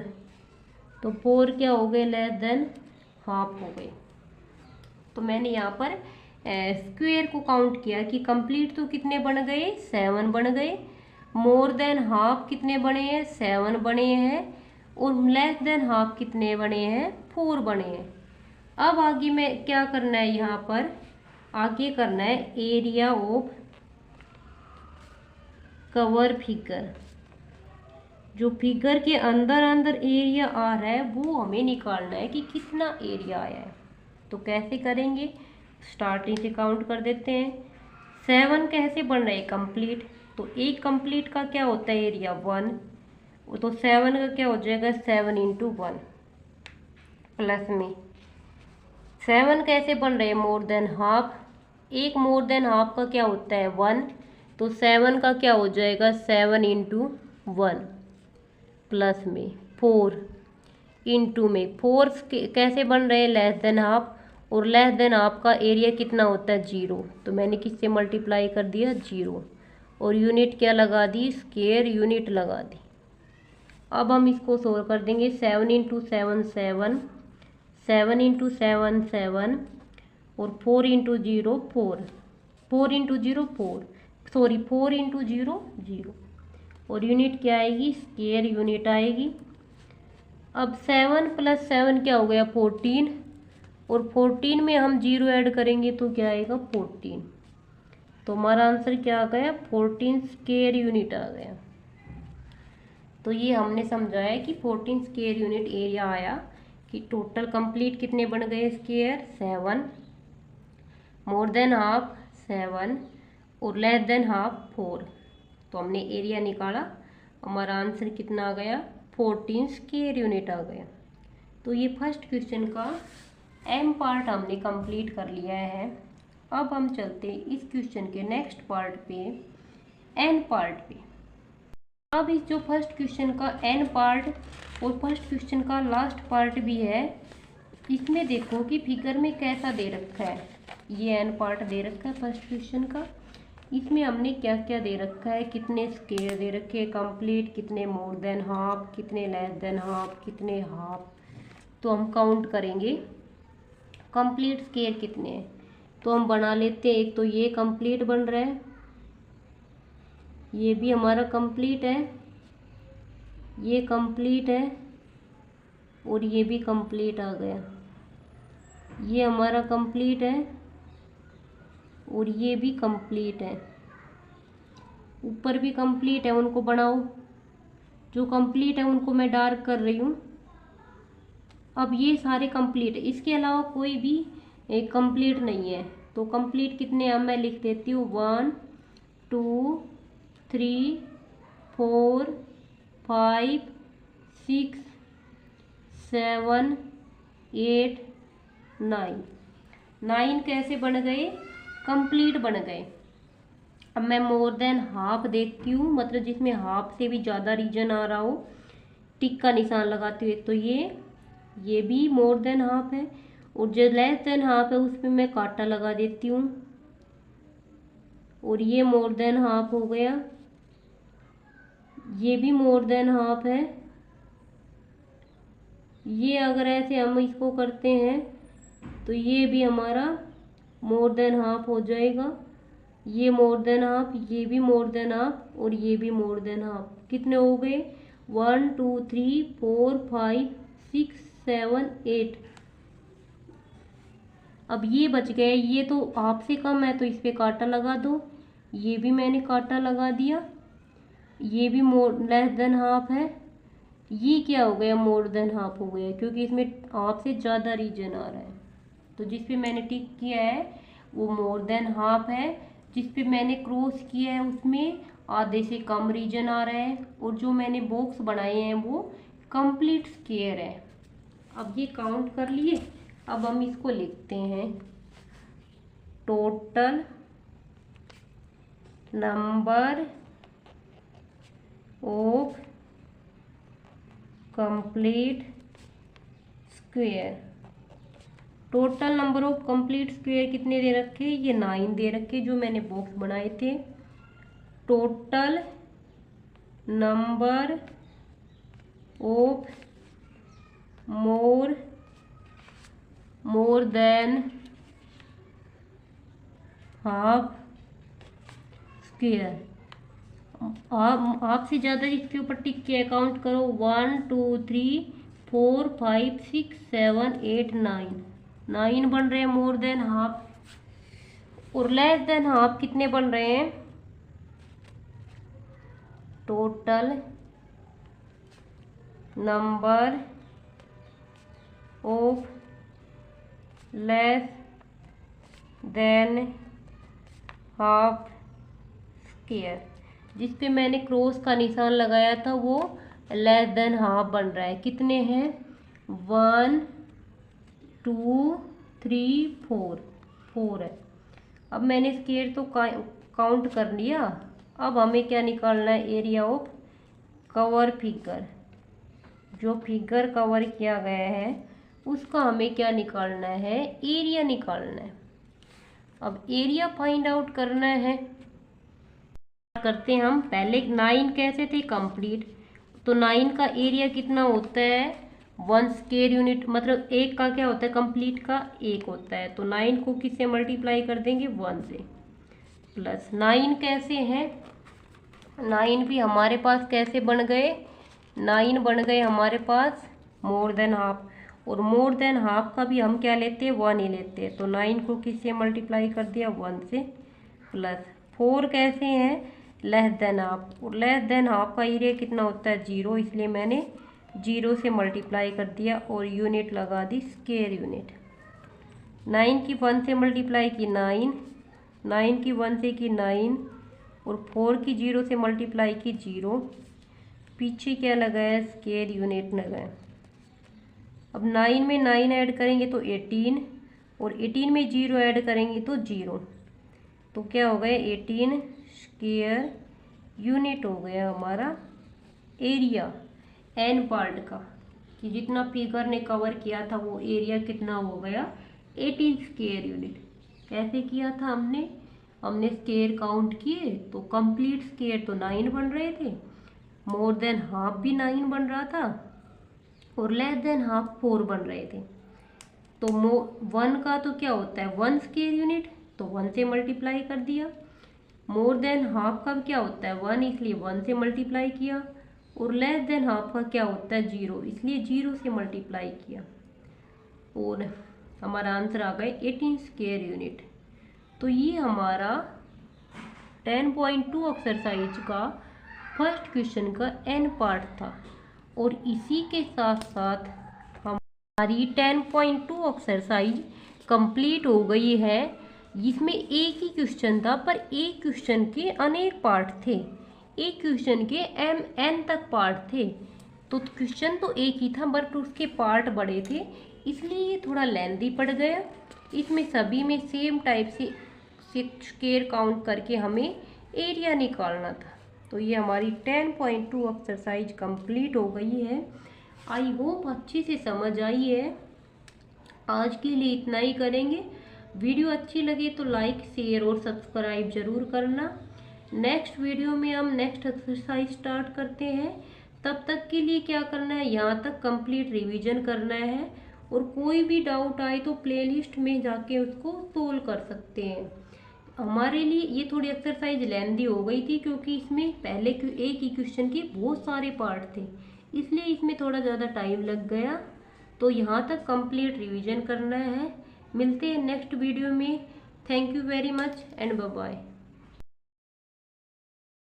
तो 4 क्या हो गए, लेस देन हाफ हो गए। तो मैंने यहाँ पर स्क्वायर को काउंट किया कि कंप्लीट तो कितने बन गए, 7 बन गए, मोर देन हाफ कितने बने हैं, 7 बने हैं, और लेस देन हाफ कितने बने हैं, 4 बने हैं। अब आगे में क्या करना है, यहाँ पर आगे करना है एरिया ऑफ कवर फिगर। जो फिगर के अंदर अंदर एरिया आ रहा है वो हमें निकालना है कि कितना एरिया आया है। तो कैसे करेंगे, स्टार्टिंग से काउंट कर देते हैं। 7 कैसे बन रहा है, कंप्लीट, तो एक कंप्लीट का क्या होता है एरिया, 1, तो 7 का क्या हो जाएगा, 7 × 1 प्लस में 7 कैसे बन रहे हैं, मोर देन हाफ, एक मोर देन हाफ का क्या होता है, 1, तो 7 का क्या हो जाएगा, 7 × 1 प्लस में 4 × में 4 कैसे बन रहे हैं, लेस देन हाफ, और लेस देन हाफ का एरिया कितना होता है, 0, तो मैंने किससे मल्टीप्लाई कर दिया, 0, और यूनिट क्या लगा दी, स्क्वायर यूनिट लगा दी। अब हम इसको सोल्व कर देंगे। 7 इंटू 7 7, 7 इंटू 7 7 और 4 इंटू 0 4, 4 इंटू 0 4, सॉरी 4 इंटू 0 0, और यूनिट क्या आएगी, स्क्वायर यूनिट आएगी। अब 7 प्लस 7 क्या हो गया 14, और 14 में हम 0 ऐड करेंगे तो क्या आएगा 14। तो हमारा आंसर क्या आ गया 14 स्क्वायर यूनिट आ गया। तो ये हमने समझाया कि 14 स्क्वायर यूनिट एरिया आया कि टोटल कंप्लीट कितने बन गए स्क्वायर 7, मोर देन हाफ 7 और लेस देन हाफ 4। तो हमने एरिया निकाला, हमारा आंसर कितना आ गया 14 स्क्वायर यूनिट आ गया। तो ये फर्स्ट क्वेश्चन का एम पार्ट हमने कंप्लीट कर लिया है। अब हम चलते हैं इस क्वेश्चन के नेक्स्ट पार्ट पे, एन पार्ट पे। अब इस जो फर्स्ट क्वेश्चन का एन पार्ट और फर्स्ट क्वेश्चन का लास्ट पार्ट भी है, इसमें देखो कि फिगर में कैसा दे रखा है। ये एन पार्ट दे रखा है फर्स्ट क्वेश्चन का, इसमें हमने क्या क्या दे रखा है, कितने स्क्वायर दे रखे हैं कंप्लीट, कितने मोर देन हाफ, कितने लेस देन हाफ, कितने हाफ। तो हम काउंट करेंगे कंप्लीट स्क्वायर कितने हैं। तो हम बना लेते हैं, एक तो ये कंप्लीट बन रहा है, ये भी हमारा कंप्लीट है, ये कंप्लीट है और ये भी कंप्लीट आ गया। ये हमारा कंप्लीट है और ये भी कंप्लीट है, ऊपर भी कंप्लीट है, उनको बनाओ। जो कंप्लीट है उनको मैं डार्क कर रही हूँ। अब ये सारे कंप्लीट है, इसके अलावा कोई भी एक कंप्लीट नहीं है। तो कंप्लीट कितने अब मैं लिख देती हूँ 1 2 3 4 5 6 7 8 9। 9 कैसे बन गए, कंप्लीट बन गए। अब मैं मोर देन हाफ देखती हूँ, मतलब जिसमें हाफ से भी ज़्यादा रीजन आ रहा हो, टिक का निशान लगाते हुए। तो ये भी मोर देन हाफ है, और जो लेस देन हाफ है उस पर मैं कांटा लगा देती हूँ, और ये मोर देन हाफ हो गया, ये भी मोर देन हाफ है। ये अगर ऐसे हम इसको करते हैं तो ये भी हमारा मोर देन हाफ हो जाएगा, ये मोर देन हाफ, ये भी मोर देन हाफ और ये भी मोर देन हाफ। कितने हो गए 1 2 3 4 5 6 7 8। अब ये बच गए, ये तो हाफ से कम है तो इस पे कांटा लगा दो, ये भी मैंने कांटा लगा दिया, ये भी मोर लेस देन हाफ है। ये क्या हो गया मोर देन हाफ हो गया, क्योंकि इसमें हाफ से ज़्यादा रीजन आ रहा है। तो जिस पे मैंने टिक किया है वो मोर देन हाफ है, जिस पे मैंने क्रॉस किया है उसमें आधे से कम रीजन आ रहा है, और जो मैंने बॉक्स बनाए हैं वो कंप्लीट स्क्वायर है। अब ये काउंट कर लिए, अब हम इसको लिखते हैं total number of complete square. Total number of complete square कितने दे रखे, ये 9 दे रखे जो मैंने बॉक्स बनाए थे। Total number of more than half square. Half से ज़्यादा इसके ऊपर टिक के काउंट करो 1 2 3 4 5 6 7 8 9। 9 बन रहे हैं मोर देन हाफ, और लेस देन हाफ कितने बन रहे हैं। Total number of less than half square, जिस पे मैंने क्रॉस का निशान लगाया था वो लेस देन हाफ बन रहा है। कितने हैं 1 2 3 4, 4 है। अब मैंने स्क्वायर तो काउंट कर लिया, अब हमें क्या निकालना है एरिया ऑफ कवर फिगर। जो फिगर कवर किया गया है उसका हमें क्या निकालना है, एरिया निकालना है। अब एरिया फाइंड आउट करना है, करते हैं हम। पहले 9 कैसे थे कंप्लीट, तो 9 का एरिया कितना होता है 1 स्क्वायर यूनिट, मतलब 1 का क्या होता है कंप्लीट का 1 होता है। तो 9 को किससे मल्टीप्लाई कर देंगे 1 से, प्लस 9 कैसे हैं 9 भी हमारे पास कैसे बन गए 9 बन गए हमारे पास मोर देन हाफ, और मोर देन हाफ का भी हम क्या लेते हैं 1 ही लेते हैं। तो 9 को किससे मल्टीप्लाई कर दिया 1 से, प्लस 4 कैसे हैं लेस देन हाफ, और लेस देन हाफ का एरिया कितना होता है 0, इसलिए मैंने 0 से मल्टीप्लाई कर दिया और यूनिट लगा दी स्क्वायर यूनिट। 9 की 1 से मल्टीप्लाई की 9, 9 की 1 से की 9, और 4 की 0 से मल्टीप्लाई की 0, पीछे क्या लगाया स्क्वायर यूनिट लगाया। अब 9 में 9 ऐड करेंगे तो 18, और 18 में 0 ऐड करेंगे तो 0, तो क्या हो गया 18 स्क्वायर यूनिट हो गया हमारा एरिया एन पार्ट का, कि जितना फिगर ने कवर किया था वो एरिया कितना हो गया 18 स्क्वायर यूनिट। कैसे किया था हमने स्क्वायर काउंट किए तो कंप्लीट स्क्वायर तो 9 बन रहे थे, मोर देन हाफ भी 9 बन रहा था, और लेस देन हाफ 4 बन रहे थे। तो 1 का तो क्या होता है 1 स्क्वायर यूनिट, तो 1 से मल्टीप्लाई कर दिया। मोर देन हाफ का क्या होता है 1, इसलिए 1 से मल्टीप्लाई किया, और लेस देन हाफ का क्या होता है 0, इसलिए 0 से मल्टीप्लाई किया, और हमारा आंसर आ गया 18 स्क्वायर यूनिट। तो ये हमारा 10.2 एक्सरसाइज का फर्स्ट क्वेश्चन का एन पार्ट था, और इसी के साथ साथ हमारी 10.2 एक्सरसाइज कंप्लीट हो गई है। जिसमें एक ही क्वेश्चन था पर एक क्वेश्चन के अनेक पार्ट थे, एक क्वेश्चन के n तक पार्ट थे। तो क्वेश्चन तो एक ही था बट उसके पार्ट बड़े थे, इसलिए ये थोड़ा लेंथी पड़ गया। इसमें सभी में सेम टाइप से स्क्वायर काउंट करके हमें एरिया निकालना था। तो ये हमारी 10.2 एक्सरसाइज कंप्लीट हो गई है। आई होप अच्छे से समझ आई है। आज के लिए इतना ही करेंगे। वीडियो अच्छी लगे तो लाइक शेयर और सब्सक्राइब जरूर करना। नेक्स्ट वीडियो में हम नेक्स्ट एक्सरसाइज स्टार्ट करते हैं। तब तक के लिए क्या करना है, यहाँ तक कंप्लीट रिवीजन करना है, और कोई भी डाउट आए तो प्लेलिस्ट में जाके उसको सोल्व कर सकते हैं। हमारे लिए ये थोड़ी एक्सरसाइज लेंथी हो गई थी क्योंकि इसमें पहले एक ही क्वेश्चन के बहुत सारे पार्ट थे, इसलिए इसमें थोड़ा ज़्यादा टाइम लग गया। तो यहाँ तक कंप्लीट रिवीजन करना है। मिलते हैं नेक्स्ट वीडियो में। Thank you very much and bye bye.